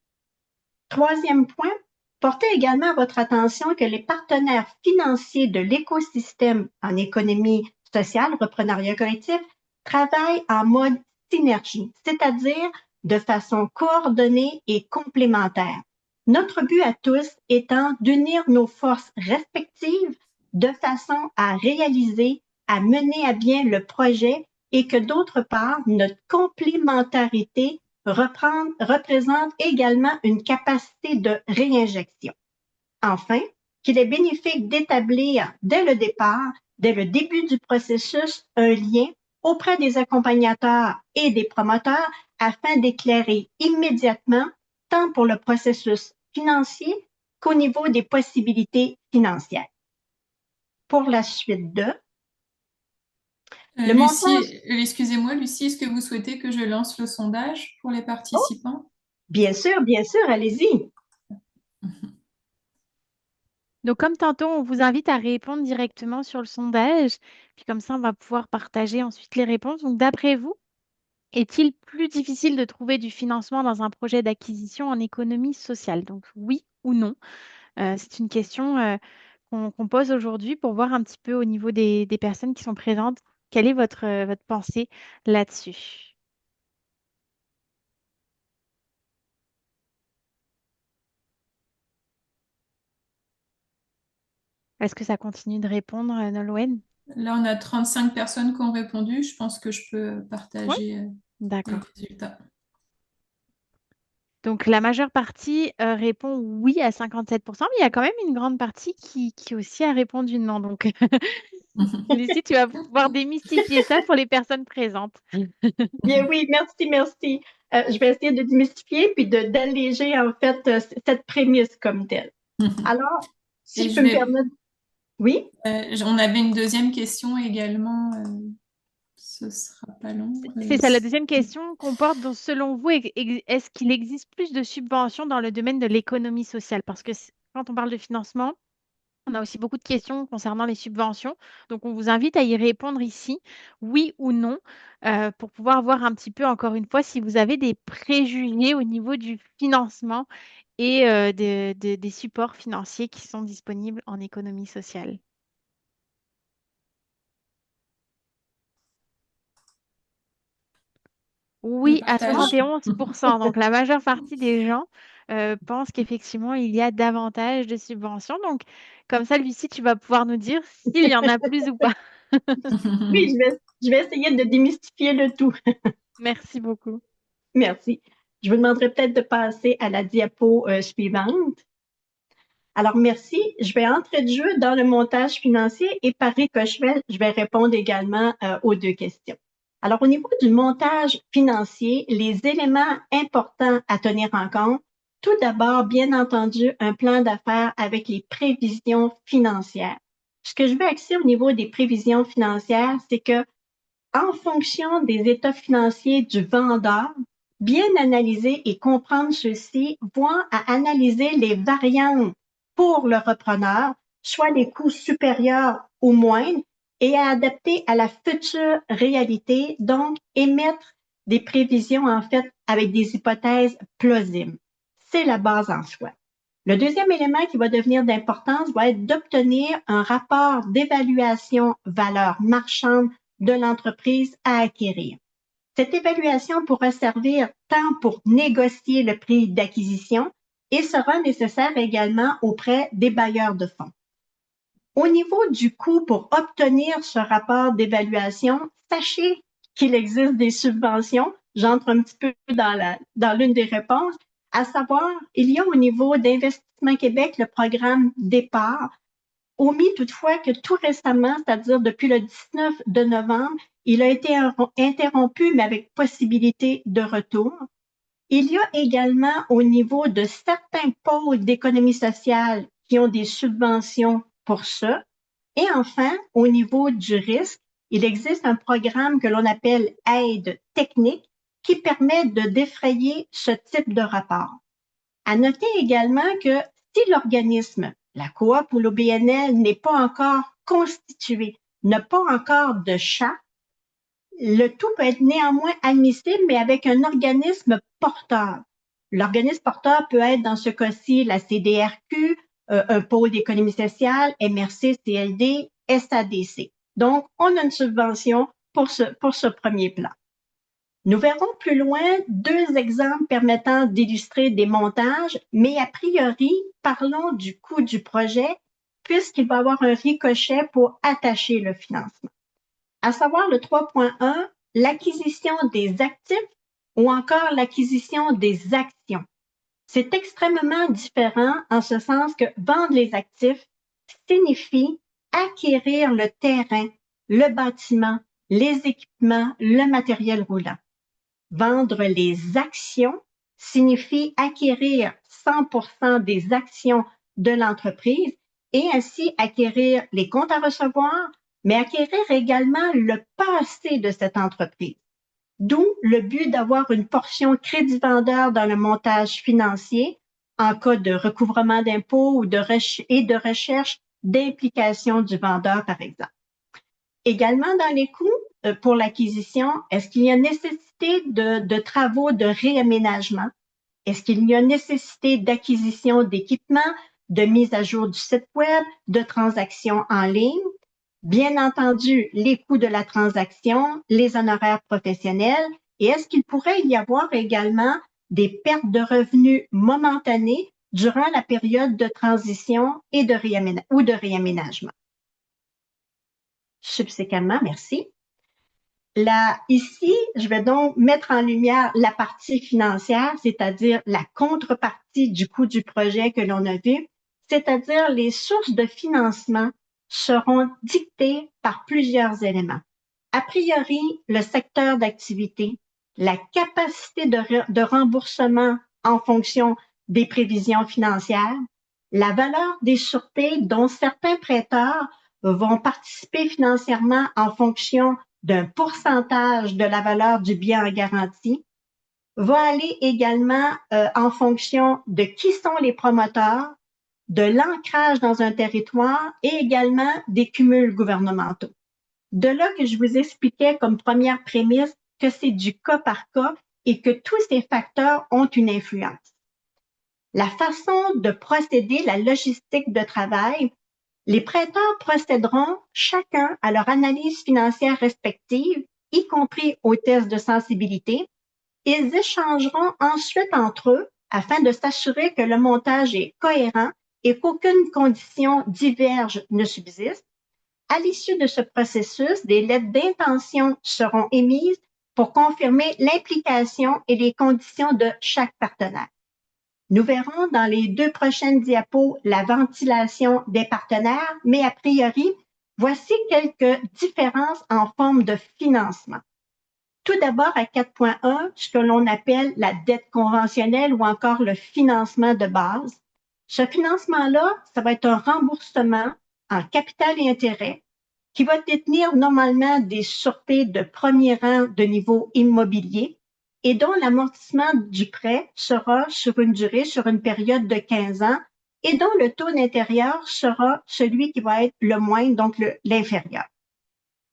Troisième point, portez également à votre attention que les partenaires financiers de l'écosystème en économie sociale, reprenariat collectif, travaillent en mode synergie, c'est-à-dire de façon coordonnée et complémentaire. Notre but à tous étant d'unir nos forces respectives de façon à réaliser, à mener à bien le projet et que d'autre part, notre complémentarité représente également une capacité de réinjection. Enfin, qu'il est bénéfique d'établir dès le départ, dès le début du processus, un lien auprès des accompagnateurs et des promoteurs afin d'éclairer immédiatement tant pour le processus financier qu'au niveau des possibilités financières. Pour la suite de... Lucie, excusez-moi, Lucie, est-ce que vous souhaitez que je lance le sondage pour les participants? Bien sûr, allez-y. Donc, comme tantôt, on vous invite à répondre directement sur le sondage. Puis comme ça, on va pouvoir partager ensuite les réponses. Donc, d'après vous, est-il plus difficile de trouver du financement dans un projet d'acquisition en économie sociale? Donc, oui ou non? C'est une question qu'on pose aujourd'hui pour voir un petit peu au niveau des personnes qui sont présentes, quelle est votre pensée là-dessus? Est-ce que ça continue de répondre, Nolwenn? Là, on a 35 personnes qui ont répondu. Je pense que je peux Oui, partager les d'accord. résultats. Donc, la majeure partie répond oui à 57%, mais il y a quand même une grande partie qui aussi a répondu non. Donc, Lucie, tu vas pouvoir démystifier ça pour les personnes présentes. Bien oui, merci. Je vais essayer de démystifier puis d'alléger en fait cette prémisse comme telle. Alors, Si Et je je peux me vais, permettre, oui? on avait une deuxième question également. Ce sera pas long. C'est ça, la deuxième question comporte, donc, selon vous, est-ce qu'il existe plus de subventions dans le domaine de l'économie sociale? Parce que quand on parle de financement, on a aussi beaucoup de questions concernant les subventions. Donc, on vous invite à y répondre ici, oui ou non, pour pouvoir voir un petit peu, encore une fois, si vous avez des préjugés au niveau du financement et des supports financiers qui sont disponibles en économie sociale. Je Oui, à partage. 71%. Donc, la majeure partie des gens pensent qu'effectivement, il y a davantage de subventions. Donc, comme ça, Lucie, tu vas pouvoir nous dire s'il y en a plus ou pas. Oui, je vais essayer de démystifier le tout. Merci beaucoup. Merci. Je vous demanderai peut-être de passer à la diapo suivante. Alors, merci. Je vais entrer de jeu dans le montage financier et par ricochet, je vais répondre également aux deux questions. Alors, au niveau du montage financier, les éléments importants à tenir en compte, tout d'abord, bien entendu, un plan d'affaires avec les prévisions financières. Ce que je vais axer au niveau des prévisions financières, c'est que en fonction des états financiers du vendeur, bien analyser et comprendre ceci, voire à analyser les variantes pour le repreneur, soit les coûts supérieurs ou moindres, et à adapter à la future réalité, donc émettre des prévisions en fait avec des hypothèses plausibles. C'est la base en soi. Le deuxième élément qui va devenir d'importance va être d'obtenir un rapport d'évaluation valeur marchande de l'entreprise à acquérir. Cette évaluation pourra servir tant pour négocier le prix d'acquisition et sera nécessaire également auprès des bailleurs de fonds. Au niveau du coût pour obtenir ce rapport d'évaluation, sachez qu'il existe des subventions. J'entre un petit peu dans l'une des réponses, à savoir, il y a au niveau d'Investissement Québec le programme Départ, omis toutefois que tout récemment, c'est-à-dire depuis le 19 de novembre, il a été interrompu, mais avec possibilité de retour. Il y a également au niveau de certains pôles d'économie sociale qui ont des subventions pour ça. Et enfin, au niveau du risque, il existe un programme que l'on appelle aide technique qui permet de défrayer ce type de rapport. À noter également que si l'organisme, la coop ou l'OBNL n'est pas encore constitué, n'a pas encore de charte, le tout peut être néanmoins admissible, mais avec un organisme porteur. L'organisme porteur peut être, dans ce cas-ci, la CDRQ, un pôle d'économie sociale, MRC, CLD, SADC. Donc, on a une subvention pour ce premier plan. Nous verrons plus loin deux exemples permettant d'illustrer des montages, mais a priori, parlons du coût du projet, puisqu'il va y avoir un ricochet pour attacher le financement. À savoir le 3.1, l'acquisition des actifs ou encore l'acquisition des actions. C'est extrêmement différent en ce sens que vendre les actifs signifie acquérir le terrain, le bâtiment, les équipements, le matériel roulant. Vendre les actions signifie acquérir 100% des actions de l'entreprise et ainsi acquérir les comptes à recevoir, mais acquérir également le passé de cette entreprise. D'où le but d'avoir une portion crédit vendeur dans le montage financier en cas de recouvrement d'impôts ou de recherche d'implication du vendeur, par exemple. Également dans les coûts pour l'acquisition, est-ce qu'il y a nécessité de travaux de réaménagement? Est-ce qu'il y a nécessité d'acquisition d'équipements, de mise à jour du site web, de transactions en ligne? Bien entendu, les coûts de la transaction, les honoraires professionnels, et est-ce qu'il pourrait y avoir également des pertes de revenus momentanées durant la période de transition et de réaménagement? Subséquemment, merci. Là, ici, je vais donc mettre en lumière la partie financière, c'est-à-dire la contrepartie du coût du projet que l'on a vu, c'est-à-dire les sources de financement seront dictées par plusieurs éléments. A priori, le secteur d'activité, la capacité de remboursement en fonction des prévisions financières, la valeur des sûretés dont certains prêteurs vont participer financièrement en fonction d'un pourcentage de la valeur du bien en garantie, va aller également en fonction de qui sont les promoteurs, de l'ancrage dans un territoire et également des cumuls gouvernementaux. De là que je vous expliquais comme première prémisse que c'est du cas par cas et que tous ces facteurs ont une influence. La façon de procéder, la logistique de travail, les prêteurs procéderont chacun à leur analyse financière respective, y compris aux tests de sensibilité. Ils échangeront ensuite entre eux afin de s'assurer que le montage est cohérent et qu'aucune condition diverge ne subsiste. À l'issue de ce processus, des lettres d'intention seront émises pour confirmer l'implication et les conditions de chaque partenaire. Nous verrons dans les 2 prochaines diapos la ventilation des partenaires, mais a priori, voici quelques différences en forme de financement. Tout d'abord, à 4.1, ce que l'on appelle la dette conventionnelle ou encore le financement de base. Ce financement-là, ça va être un remboursement en capital et intérêt qui va détenir normalement des sûretés de premier rang de niveau immobilier et dont l'amortissement du prêt sera sur une durée, sur une période de 15 ans et dont le taux d'intérieur sera celui qui va être le moindre, donc l'inférieur.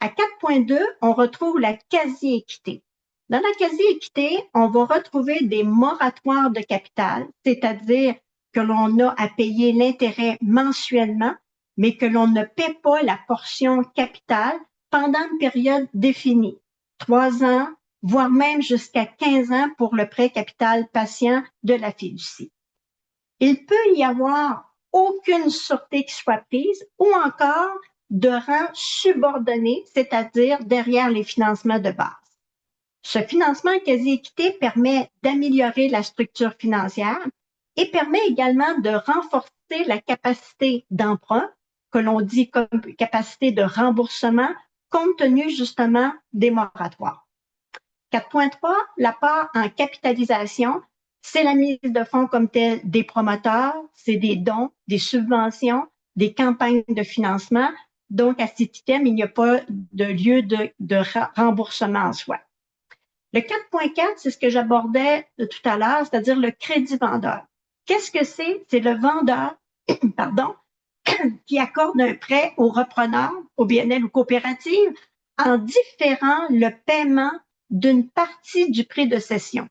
À 4.2, on retrouve la quasi-équité. Dans la quasi-équité, on va retrouver des moratoires de capital, c'est-à-dire que l'on a à payer l'intérêt mensuellement, mais que l'on ne paie pas la portion capitale pendant une période définie, 3 ans, voire même jusqu'à 15 ans pour le prêt capital patient de la fiducie. Il peut y avoir aucune sûreté qui soit prise ou encore de rang subordonné, c'est-à-dire derrière les financements de base. Ce financement quasi-équité permet d'améliorer la structure financière et permet également de renforcer la capacité d'emprunt, que l'on dit comme capacité de remboursement, compte tenu justement des moratoires. 4.3, la part en capitalisation, c'est la mise de fonds comme telle des promoteurs, c'est des dons, des subventions, des campagnes de financement. Donc, à cet item, il n'y a pas de lieu de remboursement en soi. Le 4.4, c'est ce que j'abordais tout à l'heure, c'est-à-dire le crédit vendeur. Qu'est-ce que c'est? C'est le vendeur, qui accorde un prêt au repreneur, au BNL ou coopérative, en différant le paiement d'une partie du prix de cession.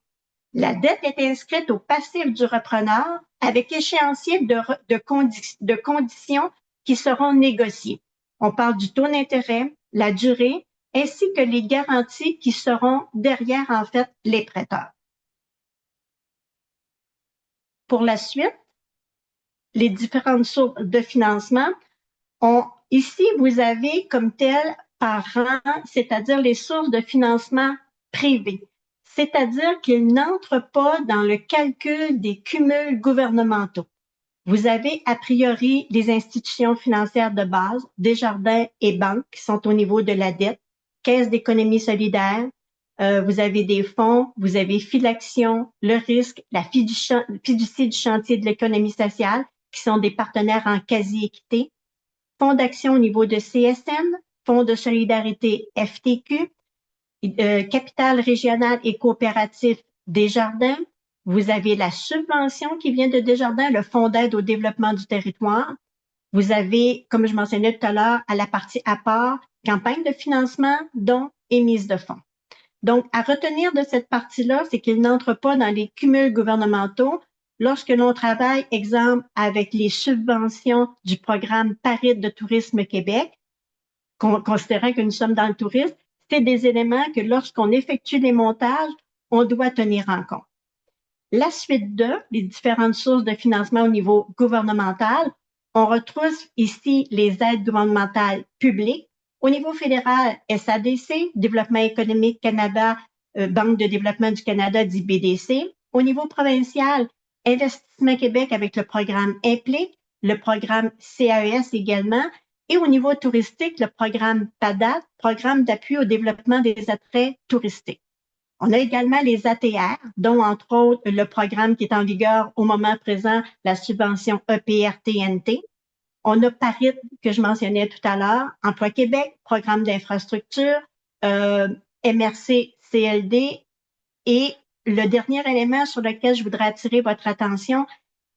La dette est inscrite au passif du repreneur avec échéancier de conditions qui seront négociées. On parle du taux d'intérêt, la durée, ainsi que les garanties qui seront derrière, en fait, les prêteurs. Pour la suite, les différentes sources de financement, ici, vous avez comme tel par rang, c'est-à-dire les sources de financement privées. C'est-à-dire qu'ils n'entrent pas dans le calcul des cumuls gouvernementaux. Vous avez a priori les institutions financières de base, Desjardins et banques qui sont au niveau de la dette, Caisse d'économie solidaire, vous avez des fonds, vous avez Filaction, le risque, la fiducie du chantier de l'économie sociale qui sont des partenaires en quasi-équité, fonds d'action au niveau de CSN, fonds de solidarité FTQ, capital régional et coopératif Desjardins. Vous avez la subvention qui vient de Desjardins, le fonds d'aide au développement du territoire. Vous avez, comme je mentionnais tout à l'heure, à la partie à part, campagne de financement, dons et mise de fonds. Donc, à retenir de cette partie-là, c'est qu'il n'entre pas dans les cumuls gouvernementaux lorsque l'on travaille, exemple, avec les subventions du programme Paris de Tourisme Québec, considérant que nous sommes dans le tourisme, c'est des éléments que lorsqu'on effectue les montages, on doit tenir en compte. La suite de les différentes sources de financement au niveau gouvernemental, on retrouve ici les aides gouvernementales publiques. Au niveau fédéral, SADC, Développement économique Canada, Banque de développement du Canada, dit BDC. Au niveau provincial, Investissement Québec avec le programme Implique, le programme CAES également, et au niveau touristique, le programme PADAT, Programme d'appui au développement des attraits touristiques. On a également les ATR, dont entre autres le programme qui est en vigueur au moment présent, la subvention EPR-TNT. On a Parit, que je mentionnais tout à l'heure, Emploi Québec, programme d'infrastructure, MRC-CLD. Et le dernier élément sur lequel je voudrais attirer votre attention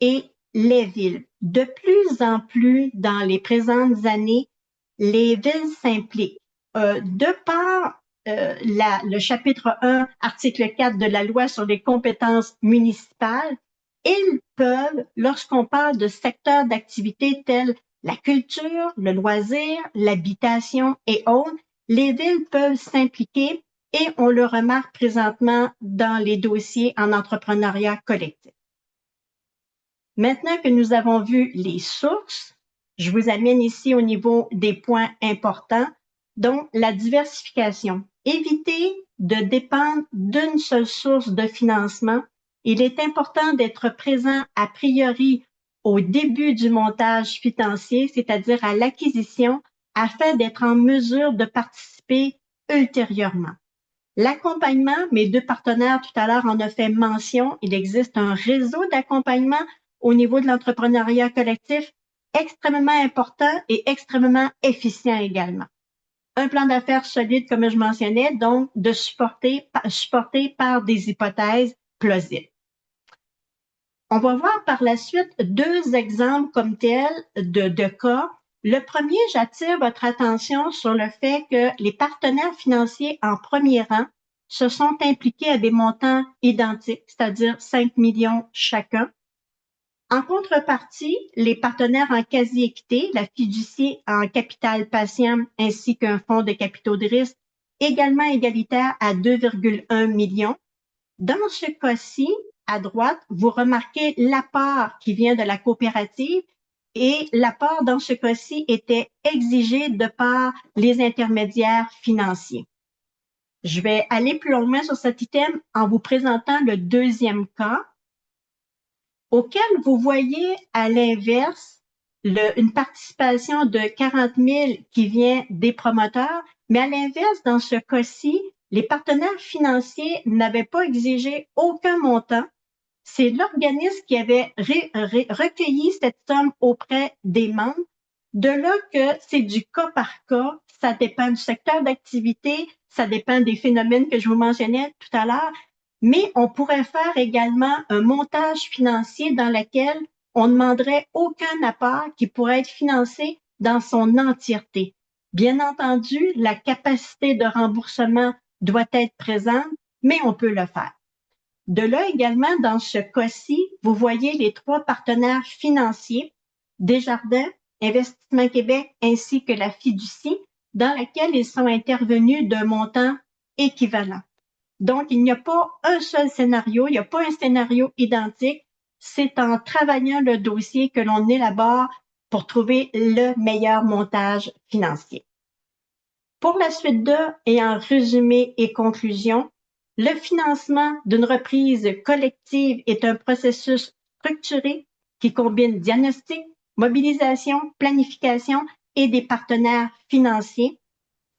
est les villes. De plus en plus, dans les présentes années, les villes s'impliquent. De par le chapitre 1, article 4 de la loi sur les compétences municipales, ils peuvent, lorsqu'on parle de secteurs d'activité tels la culture, le loisir, l'habitation et autres, les villes peuvent s'impliquer et on le remarque présentement dans les dossiers en entrepreneuriat collectif. Maintenant que nous avons vu les sources, je vous amène ici au niveau des points importants, donc la diversification. Évitez de dépendre d'une seule source de financement. Il est important d'être présent a priori au début du montage financier, c'est-à-dire à l'acquisition, afin d'être en mesure de participer ultérieurement. L'accompagnement, mes deux partenaires tout à l'heure en ont fait mention, il existe un réseau d'accompagnement au niveau de l'entrepreneuriat collectif extrêmement important et extrêmement efficient également. Un plan d'affaires solide, comme je mentionnais, donc de supporté par des hypothèses plausibles. On va voir par la suite deux exemples comme tels de cas. Le premier, j'attire votre attention sur le fait que les partenaires financiers en premier rang se sont impliqués à des montants identiques, c'est-à-dire 5 millions chacun. En contrepartie, les partenaires en quasi-équité, la fiducie en capital patient ainsi qu'un fonds de capitaux de risque également égalitaire à 2,1 millions. Dans ce cas-ci, à droite, vous remarquez l'apport qui vient de la coopérative et l'apport dans ce cas-ci était exigé de par les intermédiaires financiers. Je vais aller plus loin sur cet item en vous présentant le deuxième cas, auquel vous voyez à l'inverse une participation de 40 000 qui vient des promoteurs, mais à l'inverse, dans ce cas-ci, les partenaires financiers n'avaient pas exigé aucun montant. C'est l'organisme qui avait recueilli cette somme auprès des membres. De là que c'est du cas par cas, ça dépend du secteur d'activité, ça dépend des phénomènes que je vous mentionnais tout à l'heure, mais on pourrait faire également un montage financier dans lequel on ne demanderait aucun apport qui pourrait être financé dans son entièreté. Bien entendu, la capacité de remboursement doit être présente, mais on peut le faire. De là également, dans ce cas-ci, vous voyez les trois partenaires financiers, Desjardins, Investissement Québec ainsi que la fiducie, dans laquelle ils sont intervenus d'un montant équivalent. Donc, il n'y a pas un seul scénario, il n'y a pas un scénario identique. C'est en travaillant le dossier que l'on élabore pour trouver le meilleur montage financier. Pour la suite 2, et en résumé et conclusion, le financement d'une reprise collective est un processus structuré qui combine diagnostic, mobilisation, planification et des partenaires financiers.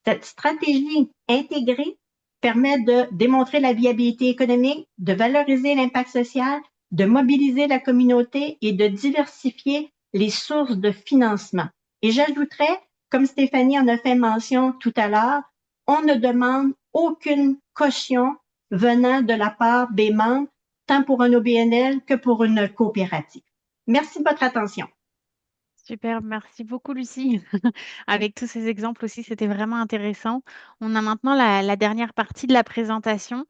Cette stratégie intégrée permet de démontrer la viabilité économique, de valoriser l'impact social, de mobiliser la communauté et de diversifier les sources de financement. Et j'ajouterais, comme Stéphanie en a fait mention tout à l'heure, on ne demande aucune caution venant de la part des membres, tant pour un OBNL que pour une coopérative. Merci de votre attention. Super, merci beaucoup Lucie. Avec tous ces exemples aussi, c'était vraiment intéressant. On a maintenant la dernière partie de la présentation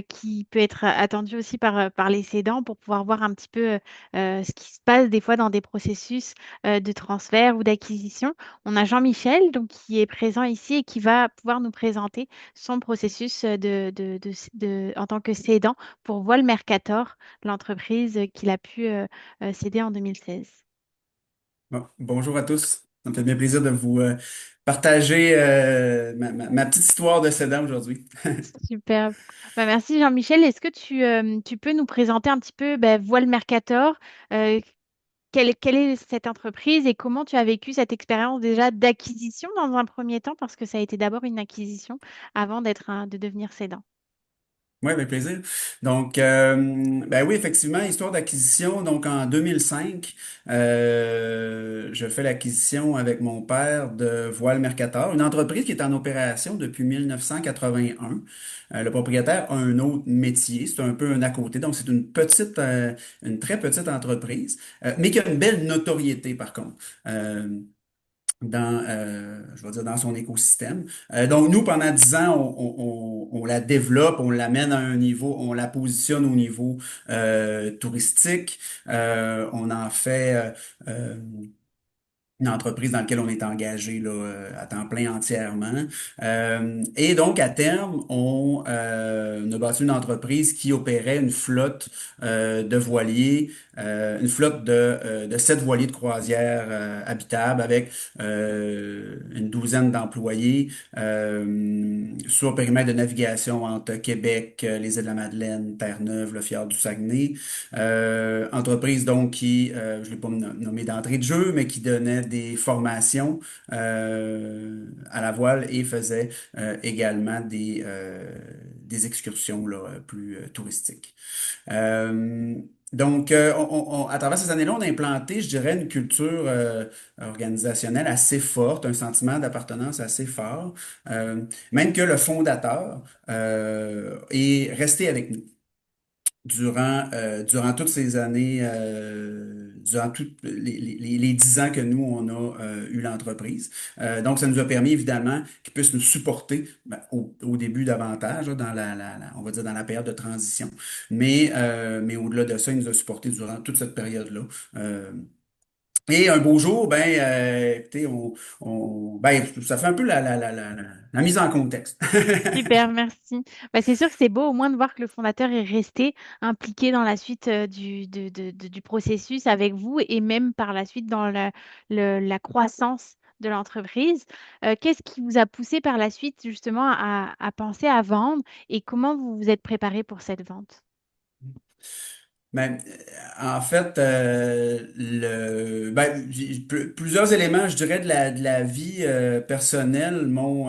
qui peut être attendue aussi par les cédants pour pouvoir voir un petit peu ce qui se passe des fois dans des processus de transfert ou d'acquisition. On a Jean-Michel donc, qui est présent ici et qui va pouvoir nous présenter son processus en tant que cédant pour Voile Mercator, l'entreprise qu'il a pu céder en 2016. Bon, bonjour à tous. Ça me fait bien plaisir de vous partager ma petite histoire de cédant aujourd'hui. Super. Bah, merci Jean-Michel. Est-ce que tu peux nous présenter un petit peu Voile Mercator? euh, quelle est cette entreprise et comment tu as vécu cette expérience déjà d'acquisition dans un premier temps? Parce que ça a été d'abord une acquisition avant de devenir cédant. Oui, avec plaisir. Donc, ben oui, effectivement, histoire d'acquisition. Donc, en 2005, je fais l'acquisition avec mon père de Voile Mercator, une entreprise qui est en opération depuis 1981. Le propriétaire a un autre métier, c'est un peu un à côté. Donc, c'est une très petite entreprise, mais qui a une belle notoriété, par contre. Je vais dire, dans son écosystème. Donc, nous, pendant 10 ans, on la développe, on l'amène à un niveau, on la positionne au niveau touristique. On en fait une entreprise dans laquelle on est engagé là, à temps plein entièrement. Et donc, à terme, on a bâti une entreprise qui opérait une flotte de voiliers, une flotte de 7 voiliers de croisière habitables avec une douzaine d'employés sur le périmètre de navigation entre Québec, les Îles-de-la-Madeleine, Terre-Neuve, le fjord du Saguenay. Entreprise donc qui, je ne l'ai pas nommé d'entrée de jeu, mais qui donnait des formations à la voile et faisait également des excursions là, plus touristiques. Euh, donc, à travers ces années-là, on a implanté, je dirais, une culture organisationnelle assez forte, un sentiment d'appartenance assez fort, même que le fondateur est resté avec nous durant toutes ces années, durant toutes les 10 ans que nous, on a eu l'entreprise. Donc, ça nous a permis, évidemment, qu'ils puissent nous supporter ben, au début davantage, là, dans on va dire dans la période de transition. Mais au-delà de ça, il nous a supportés durant toute cette période-là. Et un beau jour, ben, écoutez, ben, ça fait un peu la mise en contexte. Super, merci. Bah, c'est sûr que c'est beau au moins de voir que le fondateur est resté impliqué dans la suite du processus avec vous et même par la suite dans la croissance de l'entreprise. Qu'est-ce qui vous a poussé par la suite justement à penser à vendre et comment vous vous êtes préparé pour cette vente? Ben, en fait, plusieurs éléments, je dirais, de la vie personnelle m'ont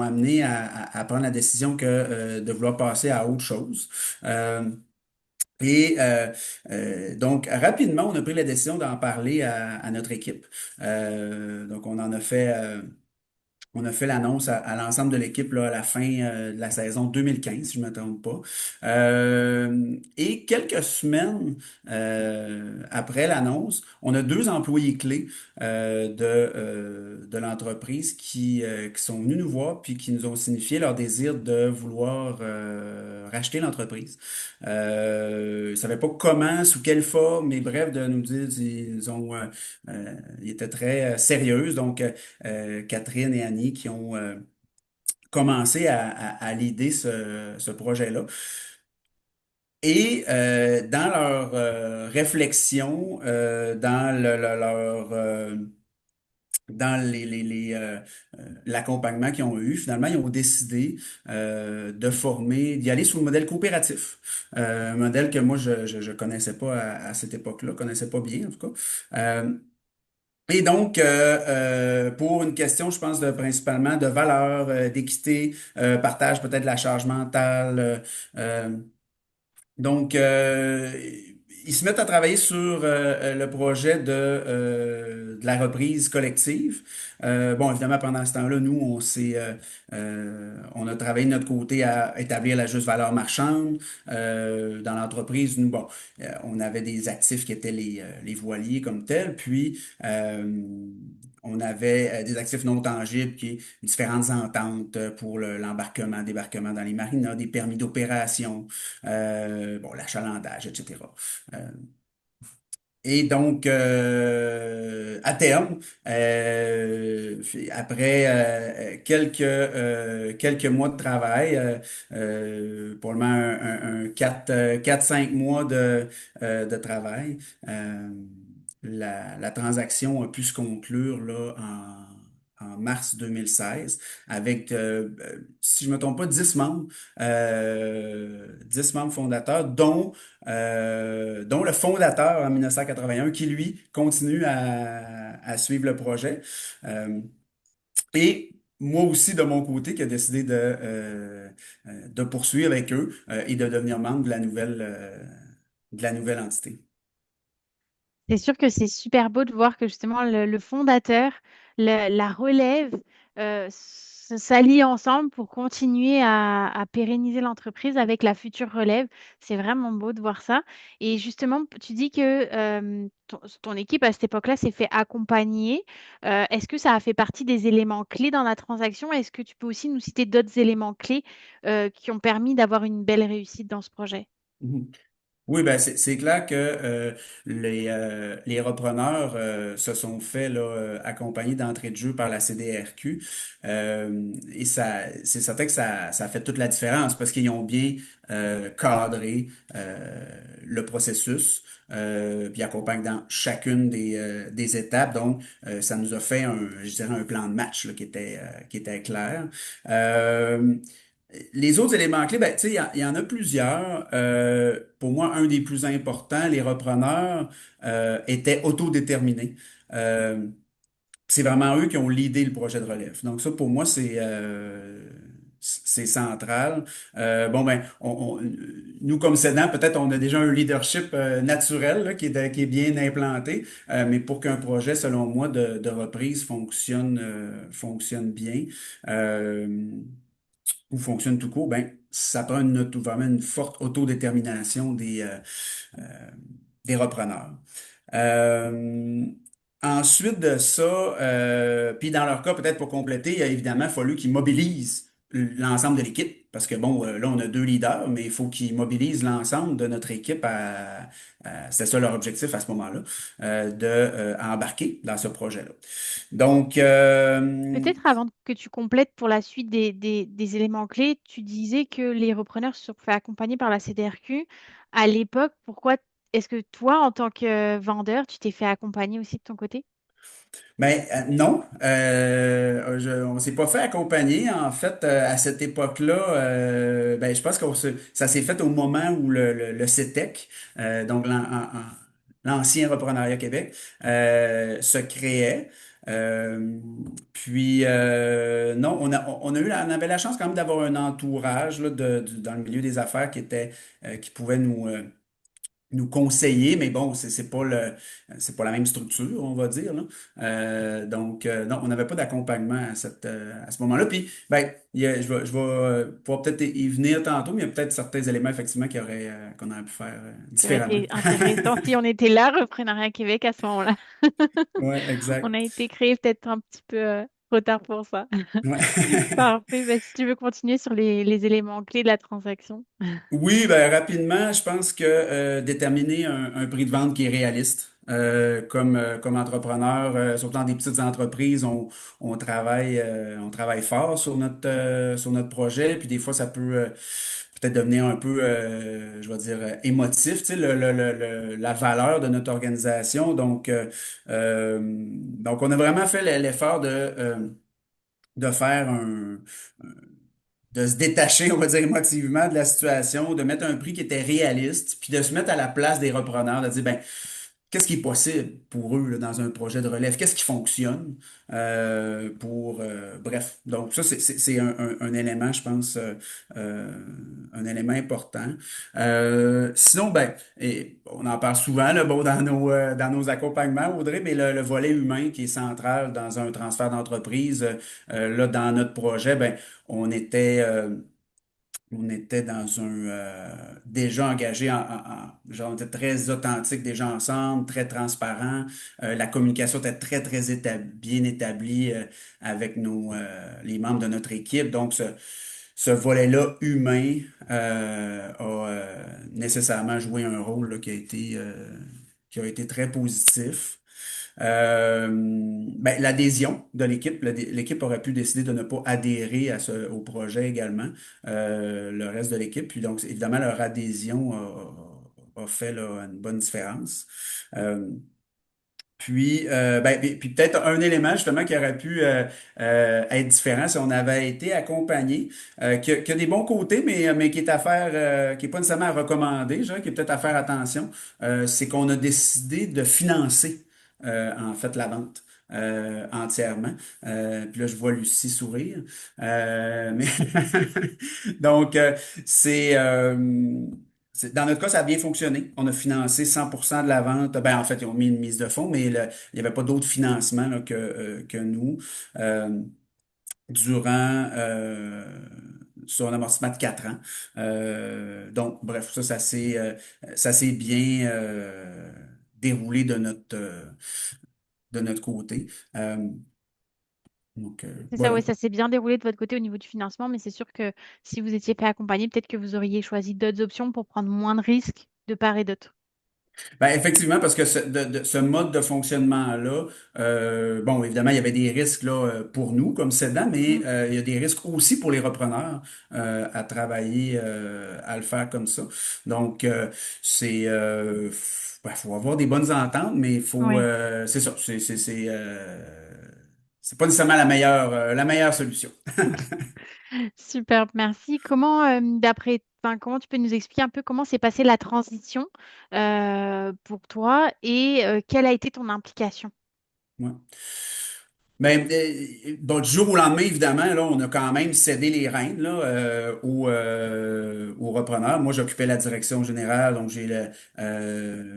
amené à prendre la décision de vouloir passer à autre chose. Euh, donc, rapidement, on a pris la décision d'en parler à notre équipe. Donc, on a fait l'annonce à l'ensemble de l'équipe là, à la fin de la saison 2015, si je ne me trompe pas. Et quelques semaines après l'annonce, on a 2 employés clés de l'entreprise qui sont venus nous voir puis qui nous ont signifié leur désir de vouloir racheter l'entreprise. Ils ne savaient pas comment, sous quelle forme, mais bref, de nous dire, ils étaient très sérieux. Donc, Catherine et Annie qui ont commencé à l'idée ce projet-là. Et dans leur réflexion, dans l'accompagnement qu'ils ont eu, finalement, ils ont décidé d'y aller sous le modèle coopératif. Un modèle que moi, je connaissais pas à cette époque-là, connaissais pas bien en tout cas. Et donc, pour une question, je pense, principalement de valeur, d'équité, partage peut-être de la charge mentale. Euh, donc, ils se mettent à travailler sur le projet de la reprise collective. Bon, évidemment, pendant ce temps-là, nous, on a travaillé de notre côté à établir la juste valeur marchande. Dans l'entreprise, nous, bon, on avait des actifs qui étaient les voiliers comme tels, puis on avait des actifs non tangibles qui différentes ententes pour l'embarquement, débarquement dans les marinas, des permis d'opération, bon, l'achalandage, etc. Euh, et donc, à terme, après quelques mois de travail, probablement un 4-5 mois de travail, la transaction a pu se conclure là, en mars 2016 avec, si je ne me trompe pas, 10 membres fondateurs, dont le fondateur en 1981 qui, lui, continue à suivre le projet. Et moi aussi, de mon côté, qui a décidé de poursuivre avec eux et de devenir membre de la nouvelle entité. C'est sûr que c'est super beau de voir que justement le fondateur, la relève, s'allient ensemble pour continuer à pérenniser l'entreprise avec la future relève. C'est vraiment beau de voir ça. Et justement, tu dis que ton équipe à cette époque-là s'est fait accompagner. Est-ce que ça a fait partie des éléments clés dans la transaction? Est-ce que tu peux aussi nous citer d'autres éléments clés qui ont permis d'avoir une belle réussite dans ce projet? Mhm. Oui, ben c'est clair que les repreneurs se sont fait là, accompagner d'entrée de jeu par la CDRQ. Et ça, c'est certain que ça fait toute la différence parce qu'ils ont bien cadré le processus, puis accompagnent dans chacune des étapes. Donc, ça nous a fait je dirais, un plan de match là, qui était clair. Euh, les autres éléments clés, ben, tu sais, il y en a plusieurs. Pour moi, un des plus importants, les repreneurs étaient autodéterminés. Euh, c'est vraiment eux qui ont leadé le projet de relève. Donc ça, pour moi, c'est central. Bon, ben, nous, comme cédants, peut-être on a déjà un leadership naturel là, qui est bien implanté, mais pour qu'un projet, selon moi, de reprise fonctionne bien, euh, ou fonctionne tout court, ben, ça prend vraiment une forte autodétermination euh, des repreneurs. Euh, Ensuite de ça, puis dans leur cas, peut-être pour compléter, il a évidemment fallu qu'ils mobilisent l'ensemble de l'équipe, parce que bon, là, on a deux leaders, mais il faut qu'ils mobilisent l'ensemble de notre équipe c'était ça leur objectif à ce moment-là, à embarquer dans ce projet-là. Donc, Peut-être avant que tu complètes pour la suite des éléments clés, tu disais que les repreneurs se sont fait accompagner par la CDRQ. À l'époque, pourquoi est-ce que toi, en tant que vendeur, tu t'es fait accompagner aussi de ton côté? ben non, on s'est pas fait accompagner. En fait, à cette époque-là, ben, je pense que ça s'est fait au moment où le CETEC, donc l'ancien Reprenariat Québec, se créait. Euh, Puis non, on avait la chance quand même d'avoir un entourage là, dans le milieu des affaires qui pouvait nous conseiller, mais bon, c'est pas la même structure, on va dire, là. Donc, non, on n'avait pas d'accompagnement à ce moment-là. Puis, ben, je vais pouvoir peut-être y venir tantôt, mais il y a peut-être certains éléments, effectivement, qu'on aurait pu faire Ça aurait différemment. été intéressant si on était là, Reprenariat Québec, à ce moment-là. Ouais, On exact. a été créé peut-être un petit peu trop tard pour ça. Ouais. Parfait. Bah, si tu veux continuer sur les éléments clés de la transaction. Oui, ben rapidement, je pense que déterminer un prix de vente qui est réaliste. Comme entrepreneur, surtout dans des petites entreprises, on travaille fort sur notre projet, puis des fois ça peut peut-être devenir un peu, je vais dire, émotif, tu sais, la valeur de notre organisation. Donc on a vraiment fait l'effort de faire de se détacher, on va dire, émotivement de la situation, de mettre un prix qui était réaliste, puis de se mettre à la place des repreneurs, de dire, ben, qu'est-ce qui est possible pour eux là, dans un projet de relève? Qu'est-ce qui fonctionne bref, donc ça, c'est un élément, je pense, euh, un élément important. Sinon, ben, et on en parle souvent là, bon, dans nos accompagnements, Audrey, mais le volet humain qui est central dans un transfert d'entreprise, là, dans notre projet, ben, on était... euh, on était dans déjà engagé genre, on était très authentique déjà ensemble, très transparent. La communication était très bien établie avec les membres de notre équipe. Donc, ce volet-là humain a nécessairement joué un rôle là, qui a été très positif. Ben, l'adhésion de l'équipe, l'équipe aurait pu décider de ne pas adhérer au projet également, le reste de l'équipe. Puis donc, évidemment, leur adhésion a fait là, une bonne différence. Euh, puis peut-être un élément justement qui aurait pu être différent si on avait été accompagné, qui a des bons côtés, mais qui est à faire, qui est pas nécessairement à recommander, genre, qui est peut-être à faire attention, c'est qu'on a décidé de financer en fait la vente. entièrement. Puis là, je vois Lucie sourire. Mais donc, dans notre cas, ça a bien fonctionné. On a financé 100% de la vente. Ben, en fait, ils ont mis une mise de fonds, mais il n'y avait pas d'autres financements là, que nous. Euh, durant sur un amortissement de 4 ans. Donc, bref, ça s'est bien déroulé de notre côté. Euh, C'est ça, voilà. oui, ça s'est bien déroulé de votre côté au niveau du financement, mais c'est sûr que si vous étiez pas accompagné, peut-être que vous auriez choisi d'autres options pour prendre moins de risques de part et d'autre. Ben, effectivement, parce que ce mode de fonctionnement-là, bon, évidemment, il y avait des risques là, pour nous comme cédants, mais Mm. il y a des risques aussi pour les repreneurs à travailler, à le faire comme ça. Donc, faut avoir des bonnes ententes, mais il faut, Oui. c'est ça, c'est pas nécessairement la meilleure solution. Super, merci. Comment tu peux nous expliquer un peu comment s'est passée la transition pour toi et quelle a été ton implication? Ouais. Ben, bon, du jour au lendemain, évidemment, là, on a quand même cédé les rênes là, au repreneur. Moi, j'occupais la direction générale, donc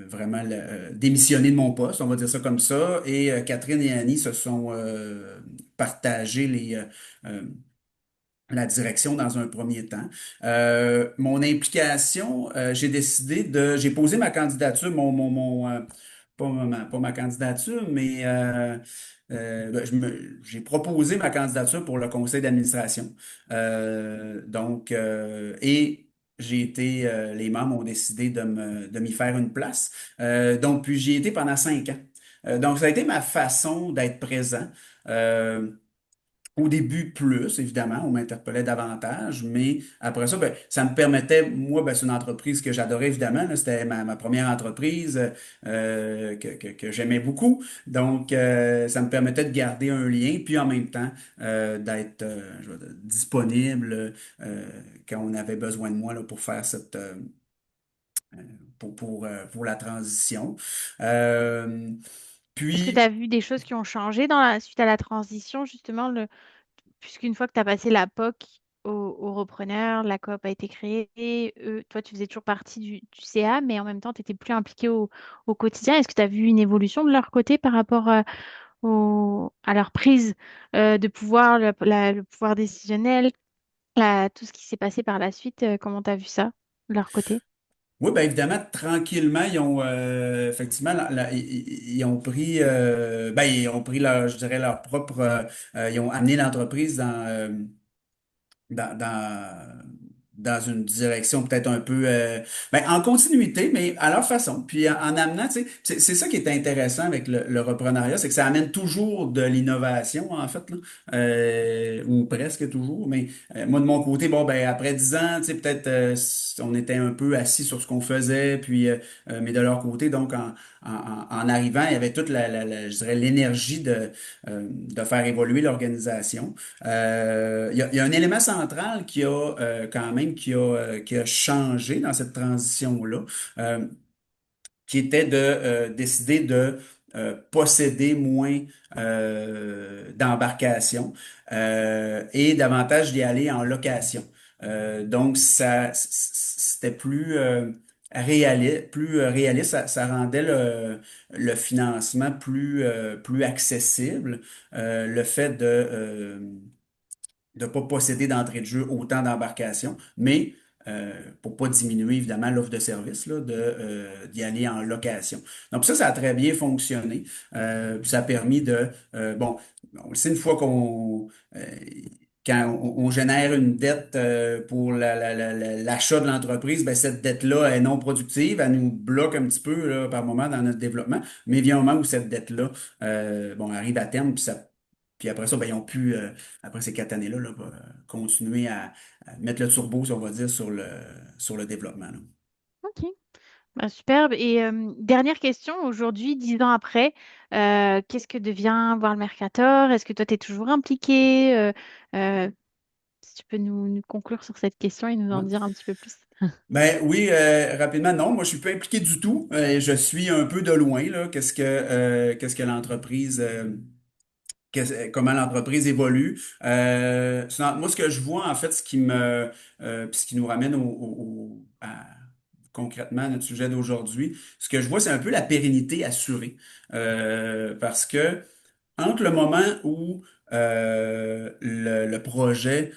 vraiment démissionné de mon poste, on va dire ça comme ça. Et Catherine et Annie se sont partagées euh, la direction dans un premier temps. Mon implication, j'ai posé ma candidature, pas ma candidature, mais ben, j'ai proposé ma candidature pour le conseil d'administration. Et les membres ont décidé de m'y faire une place. Donc, puis j'y ai été pendant 5 ans. Donc, ça a été ma façon d'être présent. Euh, Au début, plus, évidemment, on m'interpellait davantage, mais après ça, ben, ça me permettait, moi, ben, c'est une entreprise que j'adorais, évidemment, là. C'était ma première entreprise que j'aimais beaucoup. Donc, ça me permettait de garder un lien, puis en même temps, d'être je veux dire, disponible quand on avait besoin de moi là, pour faire pour la transition. Euh, Est-ce que tu puis, as vu des choses qui ont changé suite à la transition, justement, puisqu'une fois que tu as passé la POC au repreneur, la coop a été créée, toi, tu faisais toujours partie du CA, mais en même temps, tu étais plus impliqué au quotidien. Est-ce que tu as vu une évolution de leur côté par rapport à leur prise de pouvoir, le pouvoir décisionnel, tout ce qui s'est passé par la suite? Comment tu as vu ça de leur côté? oui, bien évidemment, tranquillement, ils ont effectivement ils ont pris ils ont pris leur, je dirais, leur propre ils ont amené l'entreprise dans, dans, dans une direction peut-être un peu en continuité, mais à leur façon. Puis en amenant, tu sais, c'est ça qui est intéressant avec le reprenariat, c'est que ça amène toujours de l'innovation, en fait, là, ou presque toujours. Mais moi, de mon côté, bon, ben après 10 ans, tu sais, peut-être on était un peu assis sur ce qu'on faisait, puis mais de leur côté, donc en arrivant, il y avait toute je dirais, l'énergie de faire évoluer l'organisation. Il y a un élément central qui a quand même qui a changé dans cette transition-là, euh, qui était de décider de posséder moins d'embarcations et davantage d'y aller en location. Donc, c'était plus réaliste, ça rendait le financement plus accessible. Le fait de pas posséder d'entrée de jeu autant d'embarcations, mais pour pas diminuer évidemment l'offre de service là, d'y aller en location. Donc ça a très bien fonctionné. Puis ça a permis bon, on le sait une fois quand on génère une dette pour l'achat de l'entreprise, ben cette dette-là est non productive, elle nous bloque un petit peu là, par moment dans notre développement, mais il y a un moment où cette dette-là bon, arrive à terme, puis après ça, ben, ils ont pu, après ces 4 années-là, là, continuer à mettre le turbo, si on va dire, sur le développement, là. Ok. Bah, superbe. Et dernière question, aujourd'hui, 10 ans après, qu'est-ce que devient Voir le Mercator? Est-ce que toi, tu es toujours impliqué? Si tu peux nous conclure sur cette question et nous en Ouais. dire un petit peu plus. Ben oui, rapidement, non, moi je suis pas impliqué du tout. Je suis un peu de loin, là, qu'est-ce que l'entreprise comment l'entreprise évolue. Moi, ce que je vois, en fait, puis ce qui nous ramène concrètement à notre sujet d'aujourd'hui, ce que je vois, c'est un peu la pérennité assurée. Parce que entre le moment où le projet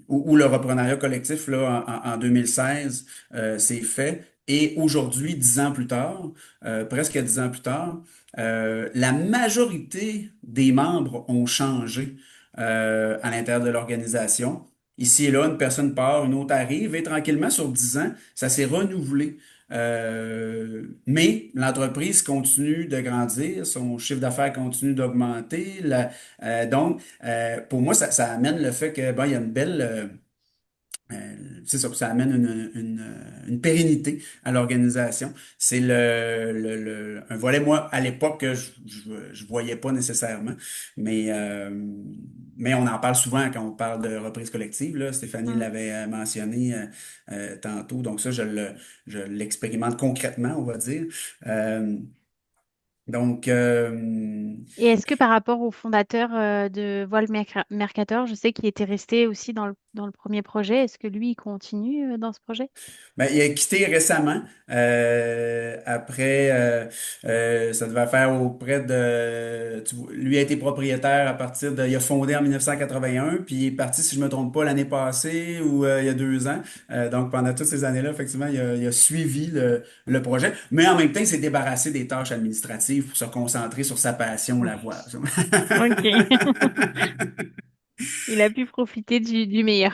ou le reprenariat collectif là, en 2016 s'est fait et aujourd'hui, 10 ans plus tard, presque 10 ans plus tard, la majorité des membres ont changé à l'intérieur de l'organisation. Ici et là, une personne part, une autre arrive, et tranquillement, sur 10 ans, ça s'est renouvelé. Mais l'entreprise continue de grandir, son chiffre d'affaires continue d'augmenter. Donc, pour moi, ça amène le fait que, bon, il y a une belle, c'est ça, ça amène une pérennité à l'organisation. C'est un volet, moi, à l'époque, que je voyais pas nécessairement, mais, euh, mais on en parle souvent quand on parle de reprise collective, là. Stéphanie Mm. l'avait mentionné tantôt, donc ça, je l'expérimente concrètement, on va dire. Euh, donc, Et est-ce que par rapport au fondateur de Mercator, je sais qu'il était resté aussi dans le premier projet, est-ce que lui, il continue dans ce projet? ben, il a quitté récemment. Après, ça devait faire auprès de. Lui a été propriétaire à partir de. Il a fondé en 1981, puis il est parti, si je me trompe pas, l'année passée ou il y a 2 ans. Donc pendant toutes ces années-là, effectivement, il a suivi le projet, mais en même temps, il s'est débarrassé des tâches administratives pour se concentrer sur sa passion, la voix. Ok. Il a pu profiter du meilleur.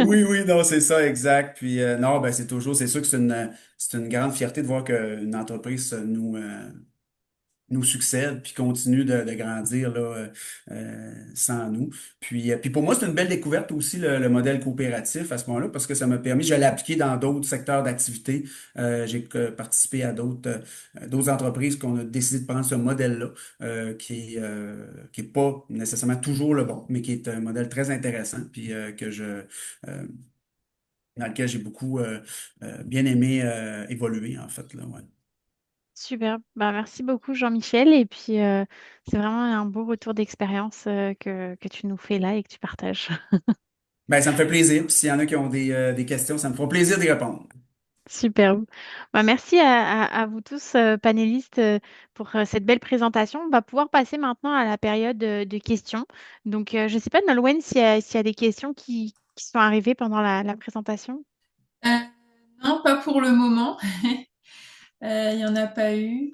Oui, oui, non, c'est ça, exact. Puis non, ben c'est sûr que c'est une grande fierté de voir qu'une entreprise nous succède puis continue de grandir là, sans nous. Puis pour moi, c'est une belle découverte aussi le modèle coopératif à ce moment-là parce que ça m'a permis, je l'ai appliqué dans d'autres secteurs d'activité. J'ai participé à d'autres entreprises qu'on a décidé de prendre ce modèle-là, qui est pas nécessairement toujours le bon, mais qui est un modèle très intéressant puis dans lequel j'ai beaucoup bien aimé évoluer en fait là, ouais. Super. Bah, merci beaucoup, Jean-Michel. Et puis, c'est vraiment un beau retour d'expérience que tu nous fais là et que tu partages. Ben, ça me fait plaisir. Puis s'il y en a qui ont des questions, ça me fera plaisir d'y répondre. Superbe. Bah, merci à vous tous, panélistes, pour cette belle présentation. On va pouvoir passer maintenant à la période de questions. Donc, je ne sais pas, Nolwenn, s'il y a des questions qui sont arrivées pendant la présentation. Euh, non, pas pour le moment. Il n'y en a pas eu.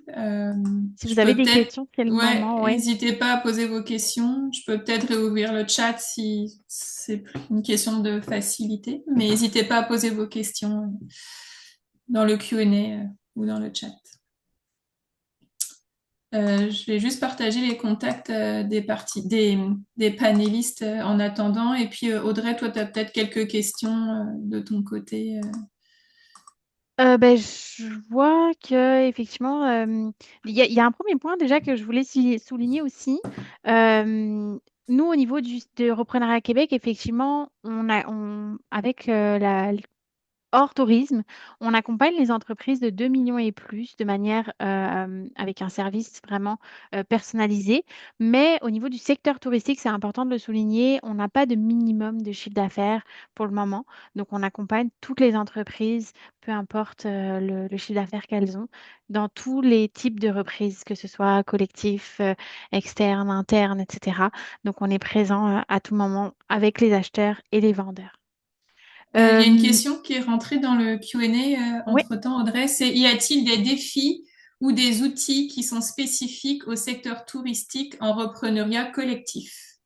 Si Je vous avez peux des peut-être, questions, c'est le ouais, moment, ouais. n'hésitez pas à poser vos questions. Je peux peut-être réouvrir le chat si c'est une question de facilité, mais n'hésitez pas à poser vos questions dans le Q&A ou dans le chat. Je vais juste partager les contacts des panélistes en attendant. Et puis Audrey, toi, tu as peut-être quelques questions de ton côté. Ben, je vois que effectivement, il y a un premier point déjà que je voulais souligner aussi. Nous, au niveau de Reprenariat Québec, effectivement, avec hors tourisme, on accompagne les entreprises de 2 millions et plus de manière avec un service vraiment personnalisé. Mais au niveau du secteur touristique, c'est important de le souligner, on n'a pas de minimum de chiffre d'affaires pour le moment. Donc, on accompagne toutes les entreprises, peu importe le chiffre d'affaires qu'elles ont, dans tous les types de reprises, que ce soit collectif, externe, interne, etc. Donc, on est présent à tout moment avec les acheteurs et les vendeurs. Il y a une Euh, question qui est rentrée dans le Q&A ouais. entre-temps, Audrey, c'est y a-t-il des défis ou des outils qui sont spécifiques au secteur touristique en repreneuriat collectif?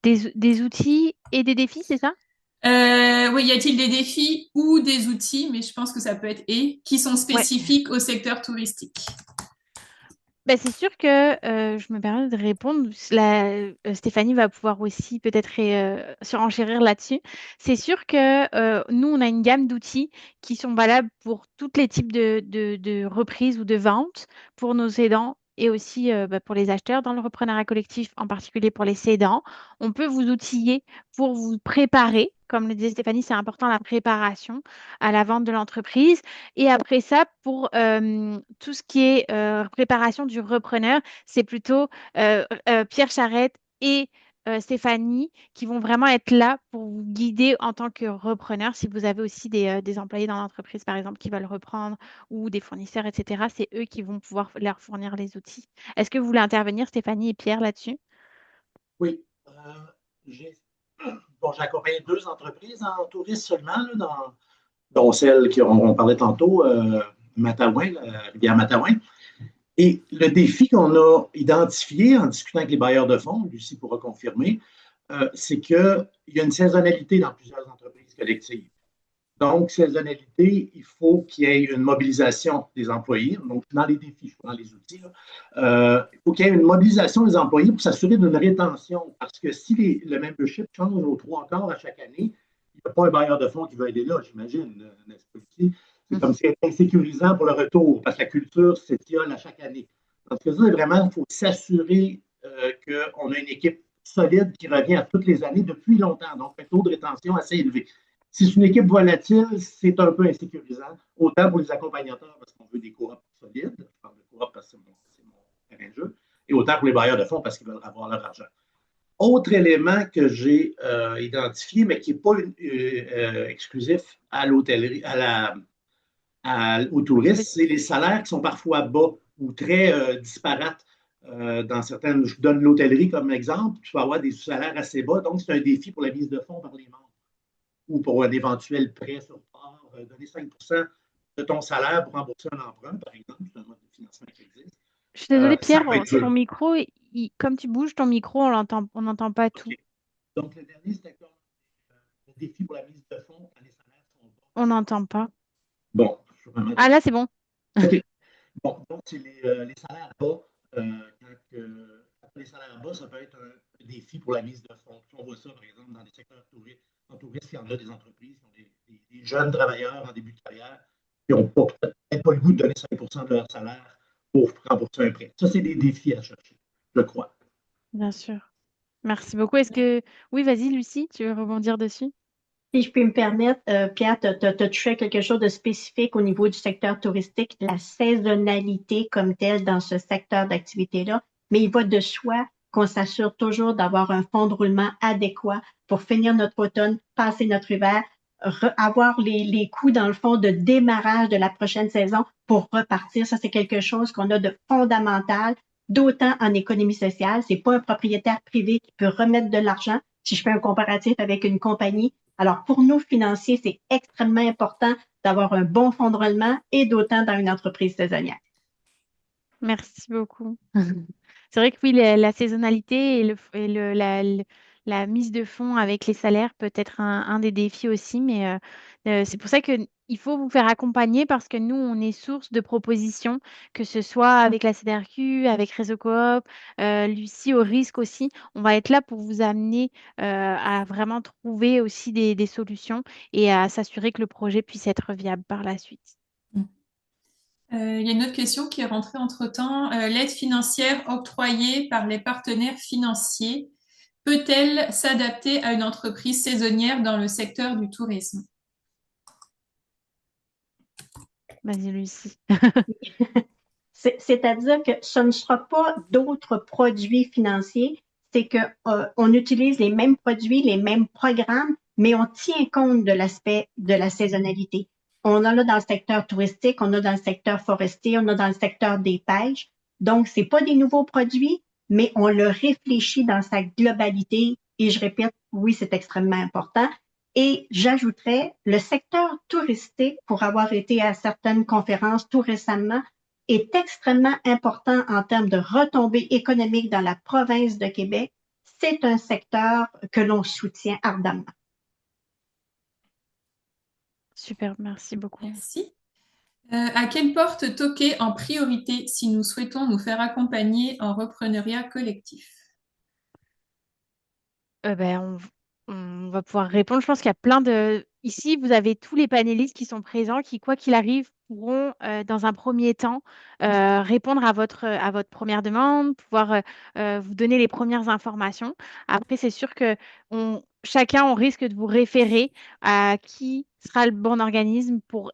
Des outils et des défis, c'est ça? Oui, y a-t-il des défis ou des outils, mais je pense que ça peut être qui sont Ouais. spécifiques au secteur touristique? Ben, c'est sûr que je me permets de répondre. Stéphanie va pouvoir aussi peut-être surenchérir là-dessus. C'est sûr que nous, on a une gamme d'outils qui sont valables pour tous les types de reprises ou de ventes pour nos aidants et aussi pour les acheteurs dans le reprenariat collectif, en particulier pour les cédants. On peut vous outiller pour vous préparer. Comme le disait Stéphanie, c'est important la préparation à la vente de l'entreprise. Et après ça, pour tout ce qui est préparation du repreneur, c'est plutôt Pierre Charette et Stéphanie qui vont vraiment être là pour vous guider en tant que repreneur. Si vous avez aussi des employés dans l'entreprise, par exemple, qui veulent reprendre ou des fournisseurs, etc., c'est eux qui vont pouvoir leur fournir les outils. Est-ce que vous voulez intervenir, Stéphanie et Pierre, là-dessus? Oui. J'ai bon, j'ai accompagné 2 entreprises en tourisme seulement, là, dont celle on parlait tantôt, Matawan, la rivière Matawan. Et le défi qu'on a identifié en discutant avec les bailleurs de fonds, Lucie pourra confirmer, c'est qu'il y a une saisonnalité dans plusieurs entreprises collectives. Donc, saisonnalité, il faut qu'il y ait une mobilisation des employés. Donc, dans les défis, je prends les outils, là. Il faut qu'il y ait une mobilisation des employés pour s'assurer d'une rétention. Parce que si le membership change aux 3 quarts à chaque année, il n'y a pas un bailleur de fonds qui va aider là, j'imagine, n'est-ce pas, Lucie? C'est comme si c'était insécurisant pour le retour, parce que la culture s'étiole à chaque année. Parce que ça, vraiment, il faut s'assurer qu'on a une équipe solide qui revient à toutes les années depuis longtemps. Donc, un taux de rétention assez élevé. Si c'est une équipe volatile, c'est un peu insécurisant, autant pour les accompagnateurs parce qu'on veut des coops solides, je parle de coops parce que c'est mon terrain de jeu, et autant pour les bailleurs de fonds parce qu'ils veulent avoir leur argent. Autre élément que j'ai identifié, mais qui n'est pas exclusif à l'hôtellerie, au tourisme, c'est les salaires qui sont parfois bas ou très disparates. Dans certaines, je donne l'hôtellerie comme exemple, tu vas avoir des salaires assez bas, donc c'est un défi pour la mise de fonds par les membres ou pour un éventuel prêt sur part, donner 5 de ton salaire pour rembourser un emprunt, par exemple, c'est un mode de financement qui existe. Je suis désolée, Ça Pierre, peut être ton dur. micro, comme tu bouges ton micro, on n'entend pas tout. OK. Donc, le dernier, c'était comme le défi pour la mise de fonds quand les salaires sont bas. On n'entend pas. Bon, je vais remettre. Ah là, c'est bon. OK. Bon, donc, c'est les salaires bas. Quand les salaires bas, ça peut être un défi pour la mise de fonds. On voit ça, par exemple, dans les secteurs touristes. En tourisme, il y en a des entreprises qui ont des jeunes travailleurs en début de carrière qui n'ont peut-être pas le goût de donner 5 de leur salaire pour rembourser un prêt. Ça, c'est des défis à chercher, je crois. Bien sûr. Merci beaucoup. Oui, vas-y, Lucie, tu veux rebondir dessus? Si je peux me permettre, Pierre, tu as touché à quelque chose de spécifique au niveau du secteur touristique, la saisonnalité comme telle dans ce secteur d'activité-là, mais il va de soi qu'on s'assure toujours d'avoir un fonds de roulement adéquat pour finir notre automne, passer notre hiver, avoir les coûts dans le fond de démarrage de la prochaine saison pour repartir. Ça, c'est quelque chose qu'on a de fondamental, d'autant en économie sociale. C'est pas un propriétaire privé qui peut remettre de l'argent. Si je fais un comparatif avec une compagnie, alors, pour nous, financiers, c'est extrêmement important d'avoir un bon fonds de roulement et d'autant dans une entreprise saisonnière. Merci beaucoup. C'est vrai que oui, la saisonnalité la mise de fonds avec les salaires peut être un des défis aussi, mais c'est pour ça qu'il faut vous faire accompagner parce que nous, on est source de propositions, que ce soit avec la CDRQ, avec Réseau Coop, Lucie au risque aussi. On va être là pour vous amener à vraiment trouver aussi des solutions et à s'assurer que le projet puisse être viable par la suite. Il y a une autre question qui est rentrée entre-temps. L'aide financière octroyée par les partenaires financiers peut-elle s'adapter à une entreprise saisonnière dans le secteur du tourisme? Vas-y, Lucie. C'est-à-dire que ce ne sera pas d'autres produits financiers, c'est que on utilise les mêmes produits, les mêmes programmes, mais on tient compte de l'aspect de la saisonnalité. On en a dans le secteur touristique, on en a dans le secteur forestier, on en a dans le secteur des pêches. Donc, c'est pas des nouveaux produits, mais on le réfléchit dans sa globalité. Et je répète, oui, c'est extrêmement important. Et j'ajouterais le secteur touristique, pour avoir été à certaines conférences tout récemment, est extrêmement important en termes de retombées économiques dans la province de Québec. C'est un secteur que l'on soutient ardemment. Super, merci beaucoup. Merci. À quelle porte toquer en priorité si nous souhaitons nous faire accompagner en reprenariat collectif? On va pouvoir répondre. Je pense qu'il y a plein de ici, vous avez tous les panélistes qui sont présents, qui, quoi qu'il arrive, pourront, dans un premier temps, répondre à votre première demande, pouvoir vous donner les premières informations. Après, c'est sûr que chacun, on risque de vous référer à qui sera le bon organisme pour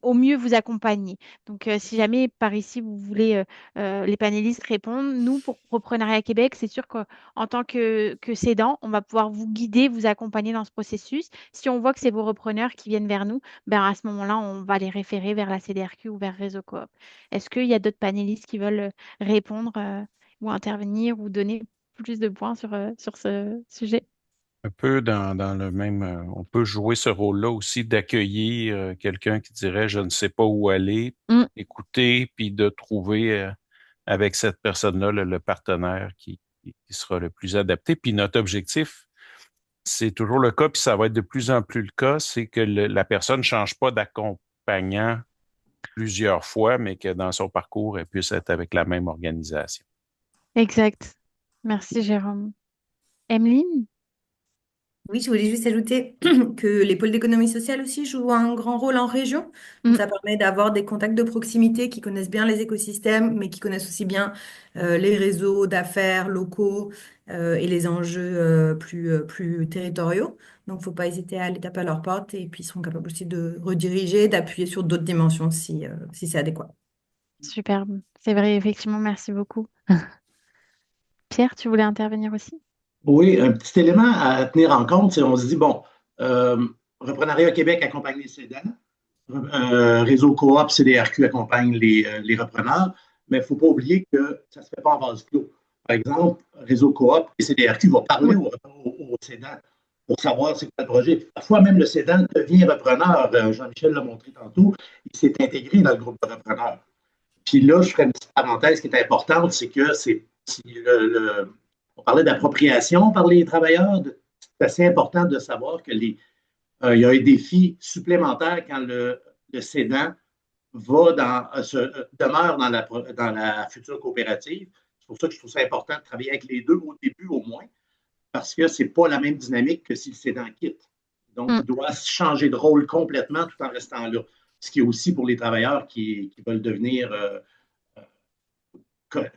au mieux vous accompagner. Donc, si jamais par ici, vous voulez, les panélistes répondent, nous, pour Reprenariat Québec, c'est sûr qu'en tant que cédant, on va pouvoir vous guider, vous accompagner dans ce processus. Si on voit que c'est vos repreneurs qui viennent vers nous, ben à ce moment-là, on va les référer vers la CDRQ ou vers Réseau Coop. Est-ce qu'il y a d'autres panélistes qui veulent répondre ou intervenir ou donner plus de points sur ce sujet? Un peu dans le même, on peut jouer ce rôle-là aussi d'accueillir quelqu'un qui dirait je ne sais pas où aller, Mm, écouter, puis de trouver avec cette personne-là le partenaire qui sera le plus adapté. Puis notre objectif, c'est toujours le cas, puis ça va être de plus en plus le cas, c'est que la personne ne change pas d'accompagnant plusieurs fois, mais que dans son parcours, elle puisse être avec la même organisation. exact. Merci, Jérôme. Emeline? Oui, je voulais juste ajouter que les pôles d'économie sociale aussi jouent un grand rôle en région. Donc, Mm, ça permet d'avoir des contacts de proximité qui connaissent bien les écosystèmes, mais qui connaissent aussi bien les réseaux d'affaires locaux et les enjeux plus territoriaux. Donc, il ne faut pas hésiter à aller taper à leur porte et puis ils seront capables aussi de rediriger, d'appuyer sur d'autres dimensions si c'est adéquat. superbe. C'est vrai, effectivement, merci beaucoup. Pierre, tu voulais intervenir aussi? Oui, un petit élément à tenir en compte, c'est on se dit, bon, euh, Reprenariat Québec accompagne les cédants, Réseau Coop, CDRQ accompagne les repreneurs, mais il ne faut pas oublier que ça ne se fait pas en vase clos. Par exemple, Réseau Coop et CDRQ vont parler aux cédants pour savoir c'est quoi le projet. Parfois, même le cédant devient repreneur. Jean-Michel l'a montré tantôt, il s'est intégré dans le groupe de repreneurs. Puis là, je ferai une petite parenthèse qui est importante, c'est que on parlait d'appropriation par les travailleurs. C'est assez important de savoir que il y a un défi supplémentaire quand le cédant demeure dans la future coopérative. C'est pour ça que je trouve ça important de travailler avec les deux au début au moins, parce que ce n'est pas la même dynamique que si le cédant quitte. Donc, Mm, il doit changer de rôle complètement tout en restant là. Ce qui est aussi pour les travailleurs qui veulent devenir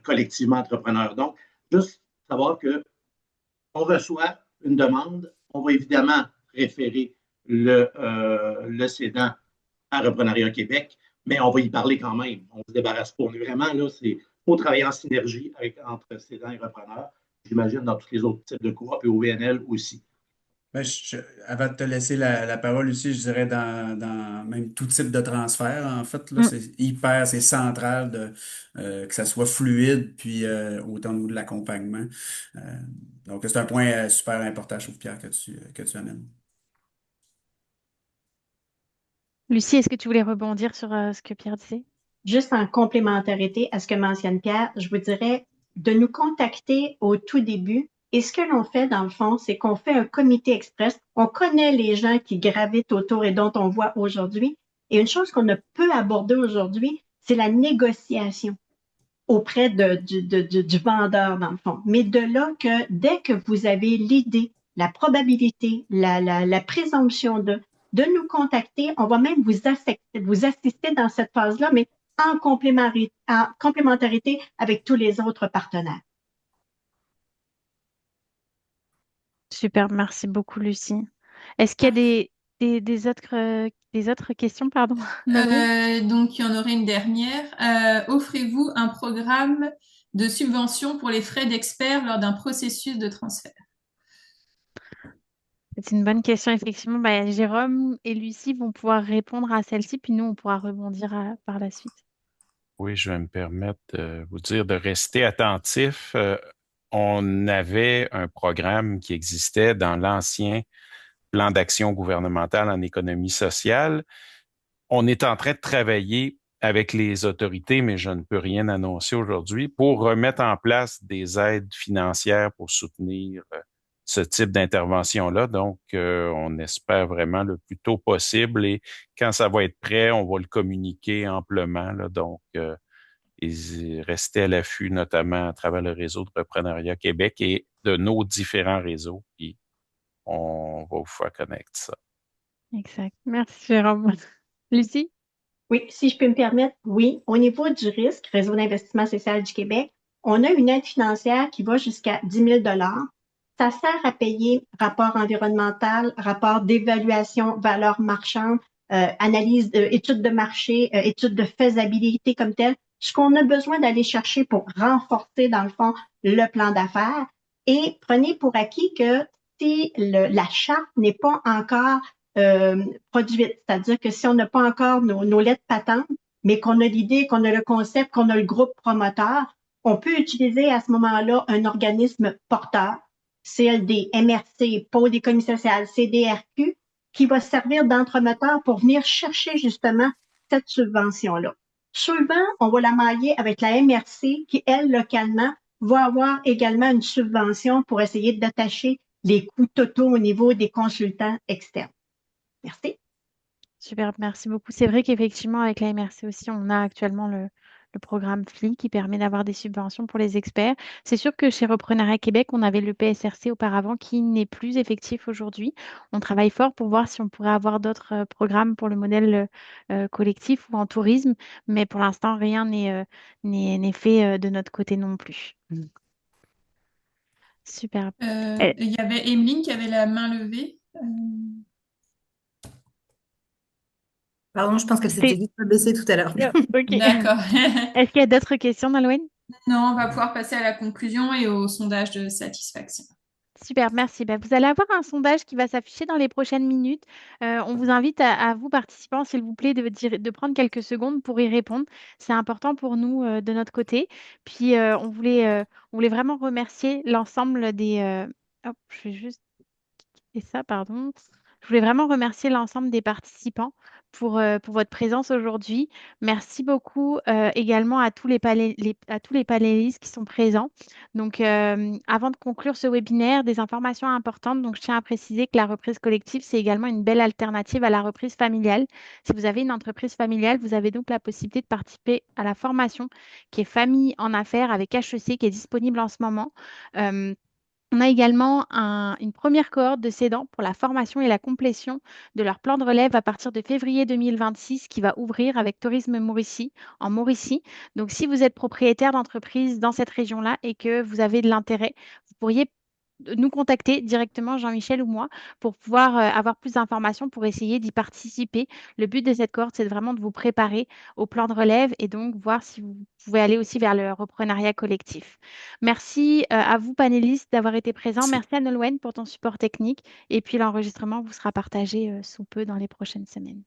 collectivement entrepreneurs. Donc, juste savoir que on reçoit une demande, on va évidemment référer le cédant à Reprenariat Québec, mais on va y parler quand même. On ne se débarrasse pas. On est vraiment là, il faut travailler en synergie entre cédants et repreneurs. J'imagine dans tous les autres types de coop et au VNL aussi. Ben, avant de te laisser la parole aussi, je dirais dans même tout type de transfert, en fait, là, mm. c'est central que ça soit fluide, puis autant au niveau de l'accompagnement. Euh, donc, c'est un point super important, je trouve, Pierre, que tu amènes. Lucie, est-ce que tu voulais rebondir sur ce que Pierre disait? Juste en complémentarité à ce que mentionne Pierre, je vous dirais de nous contacter au tout début. Et ce que l'on fait, dans le fond, c'est qu'on fait un comité express. On connaît les gens qui gravitent autour et dont on voit aujourd'hui. Et une chose qu'on ne peut aborder aujourd'hui, c'est la négociation auprès du vendeur, dans le fond. Mais de là que dès que vous avez l'idée, la probabilité, la présomption de nous contacter, on va même vous assister dans cette phase-là, mais en complémentarité avec tous les autres partenaires. Super, merci beaucoup, Lucie. Est-ce qu'il y a des autres questions, pardon, Nolwenn? Donc, il y en aurait une dernière. Offrez-vous un programme de subvention pour les frais d'expert lors d'un processus de transfert? C'est une bonne question, effectivement. Bah, Jérôme et Lucie vont pouvoir répondre à celle-ci, puis nous, on pourra rebondir par la suite. Oui, je vais me permettre de vous dire de rester attentif. On avait un programme qui existait dans l'ancien plan d'action gouvernemental en économie sociale. On est en train de travailler avec les autorités, mais je ne peux rien annoncer aujourd'hui, pour remettre en place des aides financières pour soutenir ce type d'intervention-là. Donc, on espère vraiment le plus tôt possible et quand ça va être prêt, on va le communiquer amplement, là. Donc, et rester à l'affût, notamment à travers le réseau de Reprenariat Québec et de nos différents réseaux. Puis, on va vous faire connaître ça. Exact. Merci, Jérôme. Lucie? Oui, si je peux me permettre, oui, au niveau du risque, Réseau d'investissement social du Québec, on a une aide financière qui va jusqu'à 10 000 $. Ça sert à payer rapport environnemental, rapport d'évaluation valeur marchande, analyse, études de marché, études de faisabilité comme telle, ce qu'on a besoin d'aller chercher pour renforcer, dans le fond, le plan d'affaires. Et prenez pour acquis que si la charte n'est pas encore produite. C'est-à-dire que si on n'a pas encore nos lettres patentes, mais qu'on a l'idée, qu'on a le concept, qu'on a le groupe promoteur, on peut utiliser à ce moment-là un organisme porteur, CLD, MRC, Pôle d'économie sociale, CDRQ, qui va servir d'entremetteur pour venir chercher justement cette subvention-là. Souvent, on va la mailler avec la MRC qui, elle, localement, va avoir également une subvention pour essayer d'attacher les coûts totaux au niveau des consultants externes. Merci. Super, merci beaucoup. C'est vrai qu'effectivement, avec la MRC aussi, on a actuellement le programme FLI qui permet d'avoir des subventions pour les experts. C'est sûr que chez Reprenariat Québec, on avait le PSRC auparavant qui n'est plus effectif aujourd'hui. On travaille fort pour voir si on pourrait avoir d'autres programmes pour le modèle collectif ou en tourisme, mais pour l'instant, rien n'est fait de notre côté non plus. Super. Il y avait Emeline qui avait la main levée. Pardon, je pense qu'elle s'était C'est- juste baissée tout à l'heure. Ok. D'accord. Est-ce qu'il y a d'autres questions, Nolwenn? Non, on va pouvoir passer à la conclusion et au sondage de satisfaction. Super, merci. Ben, vous allez avoir un sondage qui va s'afficher dans les prochaines minutes. On vous invite à vous, participants, s'il vous plaît, de prendre quelques secondes pour y répondre. C'est important pour nous de notre côté. Puis, on voulait vraiment remercier l'ensemble des... hop, je vais juste quitter ça, pardon. Je voulais vraiment remercier l'ensemble des participants pour votre présence aujourd'hui. Merci beaucoup également à à tous les panélistes qui sont présents. Donc, avant de conclure ce webinaire, des informations importantes. Donc, je tiens à préciser que la reprise collective, c'est également une belle alternative à la reprise familiale. Si vous avez une entreprise familiale, vous avez donc la possibilité de participer à la formation qui est Famille en affaires avec HEC qui est disponible en ce moment. Euh, on a également une première cohorte de cédants pour la formation et la complétion de leur plan de relève à partir de février 2026 qui va ouvrir avec Tourisme Mauricie en Mauricie. Donc, si vous êtes propriétaire d'entreprise dans cette région-là et que vous avez de l'intérêt, vous pourriez nous contacter directement, Jean-Michel ou moi, pour pouvoir avoir plus d'informations pour essayer d'y participer. Le but de cette cohorte, c'est vraiment de vous préparer au plan de relève et donc voir si vous pouvez aller aussi vers le reprenariat collectif. Merci à vous, panélistes, d'avoir été présents. Merci. Merci à Nolwenn pour ton support technique. Et puis l'enregistrement vous sera partagé sous peu dans les prochaines semaines.